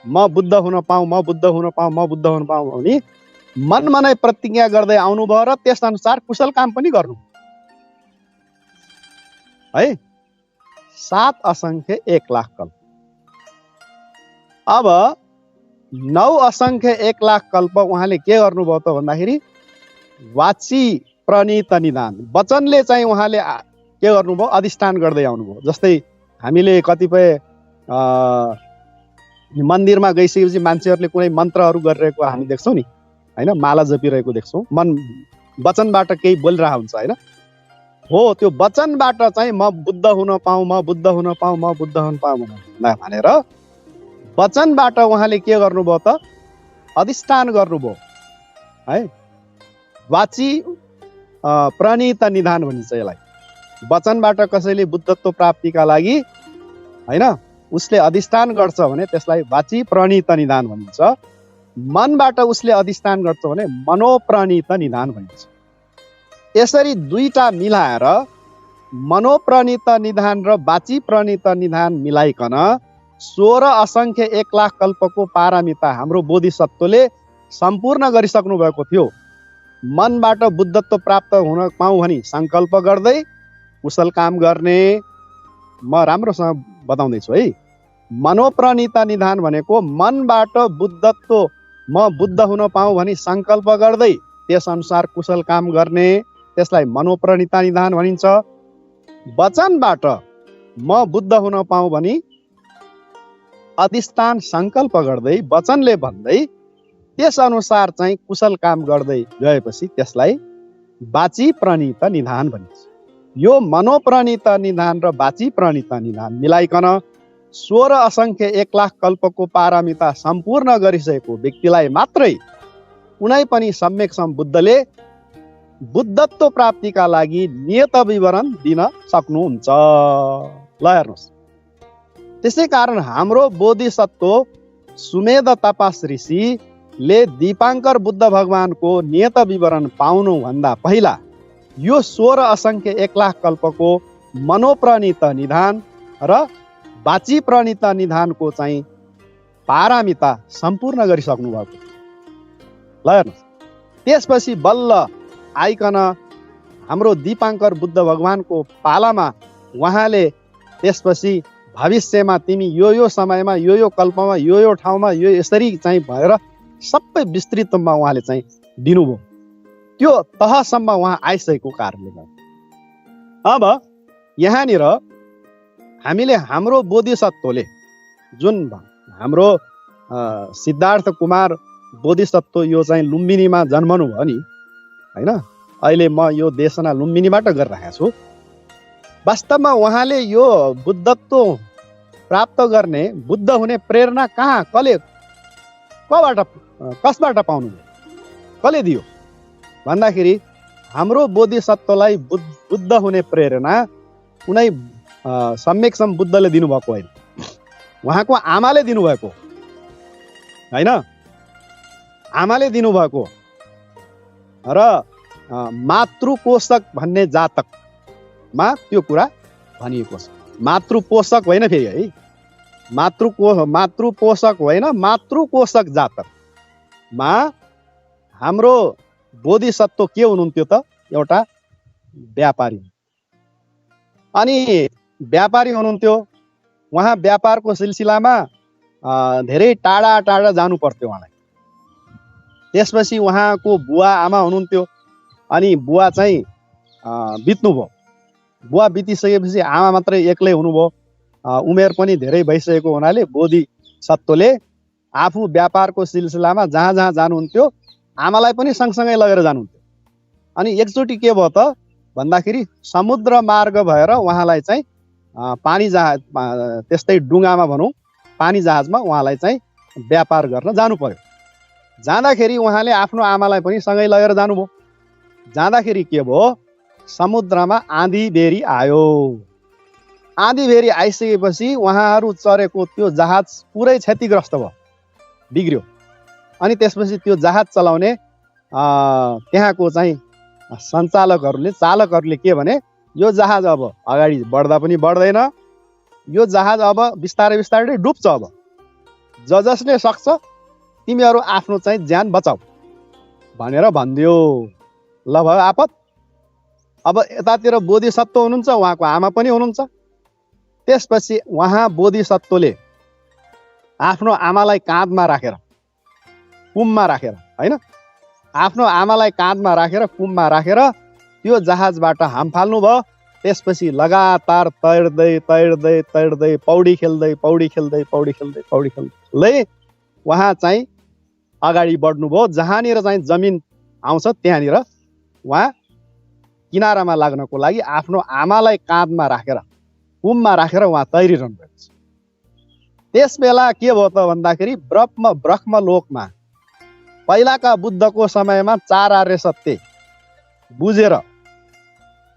म बुद्ध हुन पाऊँ, म बुद्ध हुन पाऊँ, म बुद्ध हुन पाऊँ भनी मनमा नै प्रतिज्ञा गर्दै आउनुभयो र त्यस अनुसार कुशल काम पनि गर्नु है। 7 असङ्ख्य 1 लाख कल्प। अब 9 असङ्ख्य 1 लाख कल्प उहाँले के गर्नुभयो त भन्दाखेरि वाची प्रणीत निदान वचनले चाहिँ उहाँले के गर्नुभयो अधिष्ठान गर्दै आउनुभयो। जस्तै हामीले कतिपय मन्दिरमा गइसकेपछि मान्छेहरूले कुनै मन्त्रहरू गरिरहेको हामी देख्छौँ नि हैन, माला जपिरहेको देख्छौँ, मन वचनबाट केही बोलिरहेको हुन्छ हैन। हो त्यो वचनबाट चाहिँ म बुद्ध हुन पाऊँ, म बुद्ध हुन पाऊँ, म बुद्ध हुन पाऊँ भनेर वचनबाट उहाँले के गर्नुभयो त अधिष्ठान गर्नुभयो है। वाची प्रणीत निधान भनिन्छ यसलाई। वचनबाट कसैले बुद्धत्व प्राप्तिका लागि हैन उसले अधिष्ठान गर्छ भने त्यसलाई वाची प्रणीत निधान भनिन्छ। मनबाट उसले अधिष्ठान गर्छ भने मनोप्रणीत निधान भनिन्छ। यसरी दुईटा मिलाएर मनोप्रणीत निधान र वाची प्रणीत निधान मिलाइकन 16 असङ्ख्य 1 लाख कल्पको पारमिता हाम्रो बोधिसत्वले सम्पूर्ण गरिसक्नु भएको थियो। मनबाट बुद्धत्व प्राप्त हुन पाऊँ भनी सङ्कल्प गर्दै कुशल काम गर्ने। म राम्रोसँग बताउँदैछु है। मनोप्रणीत निधान भनेको मनबाट बुद्धत्व म बुद्ध हुन पाऊँ भनी सङ्कल्प गर्दै त्यस अनुसार कुशल काम गर्ने, त्यसलाई मनोप्रणीत निधान भनिन्छ। वचनबाट म बुद्ध हुन पाऊँ भनी अधिष्ठान सङ्कल्प गर्दै वचनले भन्दै त्यस अनुसार चाहिँ कुशल काम गर्दै गएपछि त्यसलाई वाची प्रणीत निधान भनिन्छ। यो मनोप्रणीत निधान र वाची प्रणीत निधान मिलाइकन 16 असङ्ख्य 1 लाख कल्पको पारमिता सम्पूर्ण गरिसकेको व्यक्तिलाई मात्रै कुनै पनि सम्यक बुद्धले बुद्धत्व प्राप्तिका लागि नियत विवरण दिन सक्नुहुन्छ। ल हेर्नुहोस्, त्यसै कारण हाम्रो बोधिसत्व सुमेध तपास ऋषिले दीपाङ्कर बुद्ध भगवानको नियत विवरण पाउनुभन्दा पहिला यो 16 असङ्ख्य 1 लाख कल्पको मनोप्रणीत निधान र वाची प्रणीत निधानको चाहिँ पारमिता सम्पूर्ण गरिसक्नु भएको। ल हेर्नुहोस्, त्यसपछि बल्ल आइकन हाम्रो दीपाङ्कर बुद्ध भगवानको पालामा उहाँले त्यसपछि भविष्यमा तिमी यो समयमा यो कल्पमा यो ठाउँमा यो यसरी चाहिँ भएर सबै विस्तृतमा उहाँले चाहिँ दिनुभयो। त्यो तहसम्म उहाँ आइसकेको कारणले गर्दा अब यहाँनिर हामीले हाम्रो बोधिसत्वले जुन हाम्रो सिद्धार्थ कुमार बोधिसत्व यो चाहिँ लुम्बिनीमा जन्मनु भयो नि हैन, अहिले म यो देशना लुम्बिनीबाट गरिरहेको छु। वास्तवमा उहाँले यो बुद्धत्व प्राप्त गर्ने बुद्ध हुने प्रेरणा कसबाट पाउनु, कसले दियो भन्दाखेरि हाम्रो बोधिसत्वलाई बुद्ध हुने प्रेरणा कुनै सम्यक बुद्धले दिनुभएको होइन, उहाँको आमाले दिनुभएको होइन, आमाले दिनुभएको र मातृपोषक भन्ने जातकमा त्यो कुरा भनिएको छ। मातृपोषक होइन फेरि है, मातृपोषक होइन, मातृपोषक जातकमा हाम्रो बोधिसत्व के हुनुहुन्थ्यो त? एउटा व्यापारी, अनि व्यापारी हुनुहुन्थ्यो। उहाँ व्यापारको सिलसिलामा धेरै टाढा टाढा जानु पर्थ्यो उहाँलाई। त्यसपछि उहाँको बुवा आमा हुनुहुन्थ्यो, अनि बुवा चाहिँ बित्नुभयो। बुवा बितिसकेपछि आमा मात्रै एक्लै हुनुभयो। उमेर पनि धेरै भइसकेको हुनाले बोधिसत्वले आफू व्यापारको सिलसिलामा जहाँ जहाँ जानुहुन्थ्यो आमालाई पनि सँगसँगै लगेर जानुहुन्थ्यो। अनि एकचोटि के भयो त भन्दाखेरि समुद्र मार्ग भएर उहाँलाई चाहिँ पानी जहाज, त्यस्तै डुङ्गामा भनौँ पानी जहाजमा उहाँलाई चाहिँ व्यापार गर्न जानु पर्यो। जाँदाखेरि उहाँले आफ्नो आमालाई पनि सँगै लगेर जानुभयो। जाँदाखेरि के भयो, समुद्रमा आँधी बेरी आयो। आँधी बेरी आइसकेपछि उहाँहरू चढेको त्यो जहाज पुरै क्षतिग्रस्त भयो, बिग्रियो। अनि त्यसपछि त्यो जहाज चलाउने त्यहाँको चाहिँ चालकहरूले के भने, यो जहाज अब अगाडि बढ्दा पनि बढ्दैन, यो जहाज अब बिस्तारै बिस्तारै डुब्छ, अब जसले सक्छ तिमीहरू आफ्नो चाहिँ ज्यान बचाऊ भनेर भनिदियो। ल भयो आपत। अब यतातिर बोधिसत्व हुनुहुन्छ, उहाँको आमा पनि हुनुहुन्छ। त्यसपछि उहाँ बोधिसत्वले आफ्नो आमालाई काँधमा राखेर, कुममा राखेर होइन, आफ्नो आमालाई काँधमा राखेर कुममा राखेर त्यो जहाजबाट हाम फाल्नु भयो। त्यसपछि लगातार तैर्दै पौडी खेल्दै उहाँ चाहिँ अगाडि बढ्नुभयो। जहाँनिर चाहिँ जमिन आउँछ त्यहाँनिर उहाँ किनारामा लाग्नको लागि आफ्नो आमालाई काँधमा राखेर कुममा राखेर उहाँ तैरिरहनु भएको छ। त्यस बेला के भयो त भन्दाखेरि ब्रह्मलोकमा पहिलाका बुद्धको समयमा 4 आर्य सत्य बुझेर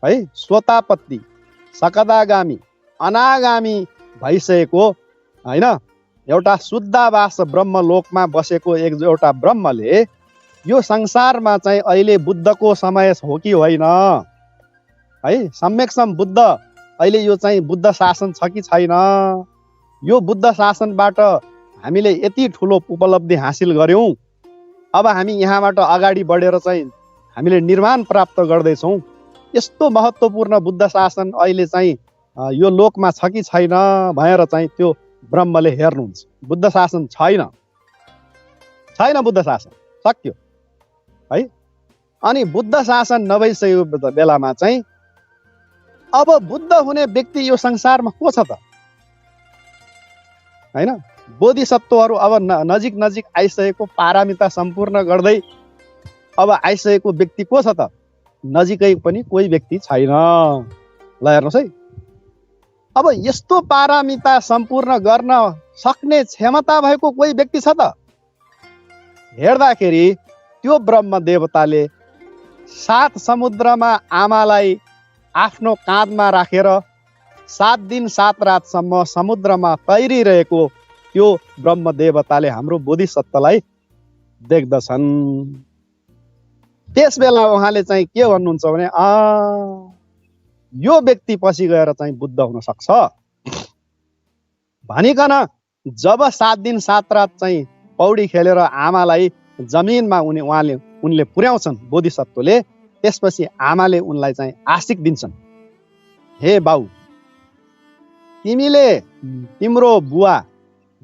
है स्वतापत्ति सकदागामी अनागामी भइसकेको होइन, एउटा शुद्धावास ब्रह्मलोकमा बसेको एउटा ब्रह्मले यो संसारमा चाहिँ अहिले बुद्धको समय हो कि होइन है, सम्यकसम बुद्ध अहिले यो चाहिँ बुद्ध शासन छ कि छैन, यो बुद्ध शासनबाट हामीले यति ठुलो उपलब्धि हासिल गर्यौं, अब हामी यहाँबाट अगाडि बढेर चाहिँ हामीले निर्माण प्राप्त गर्दैछौँ, यस्तो महत्त्वपूर्ण बुद्ध शासन अहिले चाहिँ यो लोकमा छ कि छैन भनेर चाहिँ त्यो ब्रह्मले हेर्नुहुन्छ। बुद्ध शासन छैन, बुद्ध शासन सक्यो है। अनि बुद्ध शासन नभइसकेको बेलामा चाहिँ अब बुद्ध हुने व्यक्ति यो संसारमा को छ त होइन? बोधिसत्वहरू अब नजिक नजिक आइसकेको, पारमिता सम्पूर्ण गर्दै अब आइसकेको व्यक्ति को छ त? नजिकै पनि कोही व्यक्ति छैन। ल हेर्नुहोस् है, अब यस्तो पारमिता सम्पूर्ण गर्न सक्ने क्षमता भएको कोही व्यक्ति छ त? हेर्दाखेरि त्यो ब्रह्म देवताले 7 समुद्रमा आमालाई आफ्नो काँधमा राखेर 7 दिन 7 रातसम्म समुद्रमा तैरिरहेको त्यो ब्रह्म देवताले हाम्रो बोधिसत्वलाई देख्दछन्। त्यस बेला उहाँले चाहिँ के भन्नुहुन्छ भने यो व्यक्ति पछि गएर चाहिँ बुद्ध हुन सक्छ भनिकन जब 7 दिन 7 रात चाहिँ पौडी खेलेर आमालाई जमिनमा उनले पुर्याउँछन् बोधिसत्वले, त्यसपछि आमाले उनलाई चाहिँ आशिक दिन्छन्। हे बाउ, तिमीले तिम्रो बुवा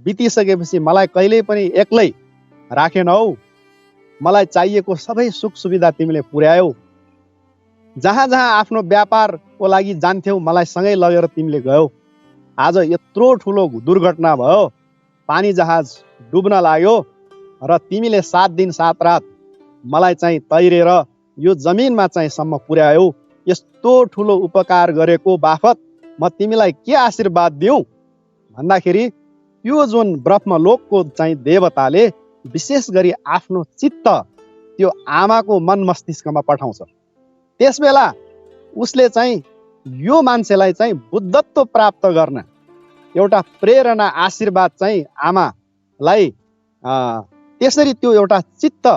बितिसकेपछि मलाई कहिल्यै पनि एक्लै राखेनौ। मलाई चाहिएको सबै सुख सुविधा तिमीले पुर्यायौ। जहाँ जहाँ आफ्नो व्यापारको लागि जान्थ्यौ मलाई सँगै लगेर तिमीले गयौ। आज यत्रो ठुलो दुर्घटना भयो, पानी जहाज डुब्न लाग्यो र तिमीले 7 दिन 7 रात मलाई चाहिँ तैरेर यो जमिनमा चाहिँ सम्म पुर्यायौ। यस्तो ठुलो उपकार गरेको बापत म तिमीलाई के आशीर्वाद दिउँ भन्दाखेरि यो जुन ब्रह्मलोकको चाहिँ देवताले विशेष गरी आफ्नो चित्त त्यो आमाको मन मस्तिष्कमा पठाउँछ। त्यसबेला उसले चाहिँ यो मान्छेलाई चाहिँ बुद्धत्व प्राप्त गर्न एउटा प्रेरणा आशीर्वाद चाहिँ आमालाई त्यसरी त्यो एउटा चित्त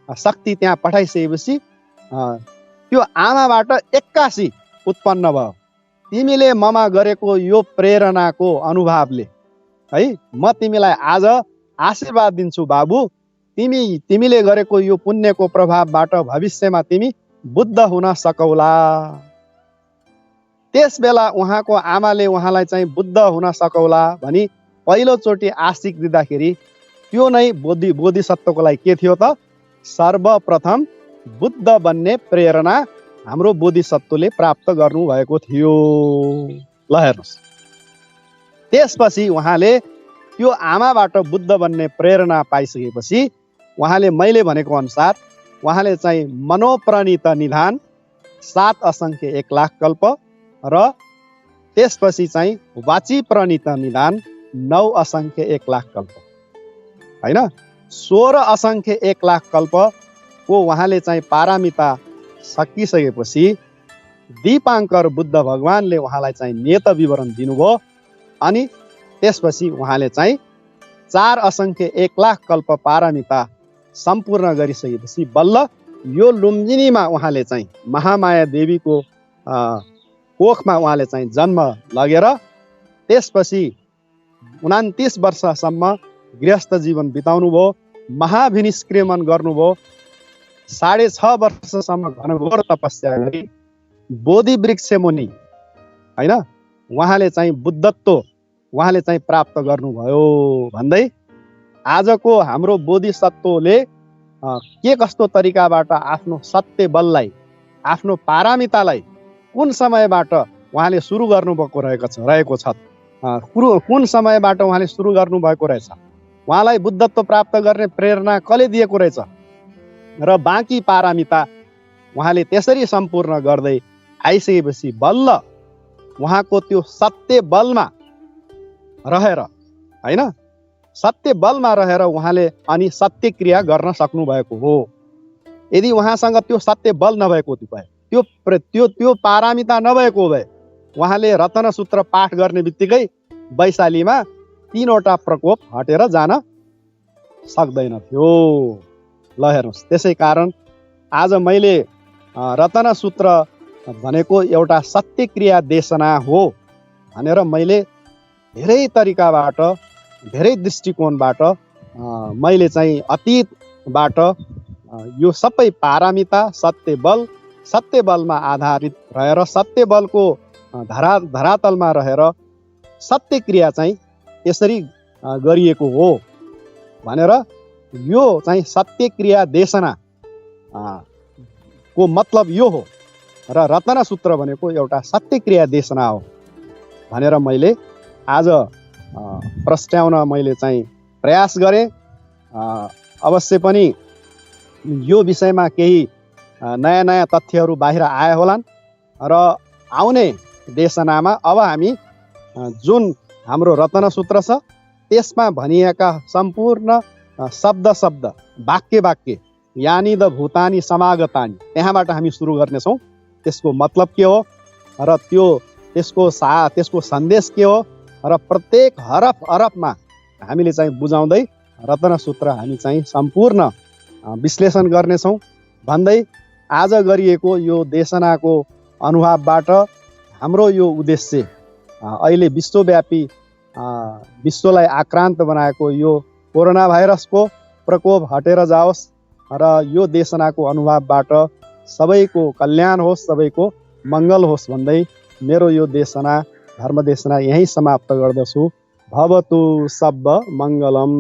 शक्ति त्यहाँ पठाइसकेपछि त्यो आमाबाट 81 उत्पन्न भयो। तिमीले ममा गरेको यो प्रेरणाको अनुभवले है म तिमीलाई आज आशीर्वाद दिन्छु बाबु। तिमीले गरेको यो पुण्यको प्रभावबाट भविष्यमा तिमी बुद्ध हुन सकौला। त्यस बेला उहाँको आमाले उहाँलाई चाहिँ बुद्ध हुन सकौला भनी पहिलोचोटि आशिक दिँदाखेरि त्यो नै बोधिसत्वको लागि के थियो त? सर्वप्रथम बुद्ध बन्ने प्रेरणा हाम्रो बोधिसत्वले प्राप्त गर्नुभएको थियो। ल हेर्नुहोस्, त्यसपछि उहाँले त्यो आमाबाट बुद्ध बन्ने प्रेरणा पाइसकेपछि उहाँले मैले भनेको अनुसार उहाँले चाहिँ मनोप्रणीत निधान 7 असङ्ख्य 1 लाख कल्प र त्यसपछि चाहिँ वाची प्रणीत निधान 9 असङ्ख्य 1 लाख कल्प हैन 16 असङ्ख्य 1 लाख कल्पको उहाँले चाहिँ पारमिता सकिसकेपछि दीपाङ्कर बुद्ध भगवानले उहाँलाई चाहिँ नियत विवरण दिनुभयो। अनि त्यसपछि उहाँले चाहिँ 4 असङ्ख्य 1 लाख कल्प पारमिता सम्पूर्ण गरिसकेपछि बल्ल यो लुम्बिनीमा उहाँले चाहिँ महामाया देवीको कोखमा उहाँले चाहिँ जन्म लगेर त्यसपछि 29 वर्षसम्म गृहस्थ जीवन बिताउनु भयो। महाभिनिष्क्रियमन गर्नुभयो। 6.5 वर्षसम्म घनघोर तपस्या गरी बोधि वृक्ष मुनि हैन उहाँले चाहिँ बुद्धत्व उहाँले चाहिँ प्राप्त गर्नुभयो भन्दै आजको हाम्रो बोधिसत्वले के कस्तो तरिकाबाट आफ्नो सत्य बललाई आफ्नो पारमितालाई कुन समयबाट उहाँले सुरु गर्नुभएको रहेको छ कुन समयबाट उहाँले सुरु गर्नुभएको रहेछ, उहाँलाई बुद्धत्व प्राप्त गर्ने प्रेरणा कसले दिएको रहेछ र बाँकी पारमिता उहाँले त्यसरी सम्पूर्ण गर्दै आइसकेपछि बल्ल उहाँको त्यो सत्य बलमा रहेर हैन सत्य बलमा रहेर उहाँले अनि सत्य क्रिया गर्न सक्नु भएको हो। यदि उहाँसँग त्यो सत्य बल नभएको भए त्यो पारमिता नभएको भए उहाँले रत्न सूत्र पाठ गर्ने बित्तिकै वैशालीमा 3वटा प्रकोप हटेर जान सक्दैन थियो। ल हेर्नुहोस्, त्यसै कारण आज मैले रत्न सूत्र भनेको एउटा सत्य क्रिया देशना हो भनेर मैले धेरै तरिकाबाट धेरै दृष्टिकोणबाट मैले चाहिँ अतीतबाट यो सबै पारमिता सत्य बलमा आधारित रहेर सत्य बलको धरातलमा रहेर सत्य क्रिया चाहिँ यसरी गरिएको हो भनेर यो चाहिँ सत्य क्रिया देशना को मतलब यो हो र रत्न सूत्र भनेको एउटा सत्य क्रिया देशना हो भनेर मैले आज प्रस्ट्याउन मैले चाहिँ प्रयास गरेँ। अवश्य पनि यो विषयमा केही नयाँ नयाँ तथ्यहरू बाहिर आए होलान् र आउने देशनामा अब हामी जुन हाम्रो रत्नसूत्र छ त्यसमा भनिएका सम्पूर्ण शब्द वाक्य यानी द भूतानी समागतानी त्यहाँबाट हामी सुरु गर्नेछौँ। त्यसको मतलब के हो र त्यसको सन्देश के हो र प्रत्येक हरफमा हामीले चाहिँ बुझाउँदै रत्नसूत्र हामी चाहिँ सम्पूर्ण विश्लेषण गर्नेछौँ भन्दै आज गरिएको यो देशनाको अनुभवबाट हाम्रो यो उद्देश्य अहिले विश्वव्यापी विश्वलाई आक्रान्त बनाएको यो कोरोना भाइरसको प्रकोप हटेर जाओस् र यो देशनाको अनुभवबाट सबैको कल्याण होस्, सबैको मङ्गल होस् भन्दै मेरो यो देशना धर्म देशना यहीँ समाप्त गर्दछु। भवतु सब्ब मङ्गलम।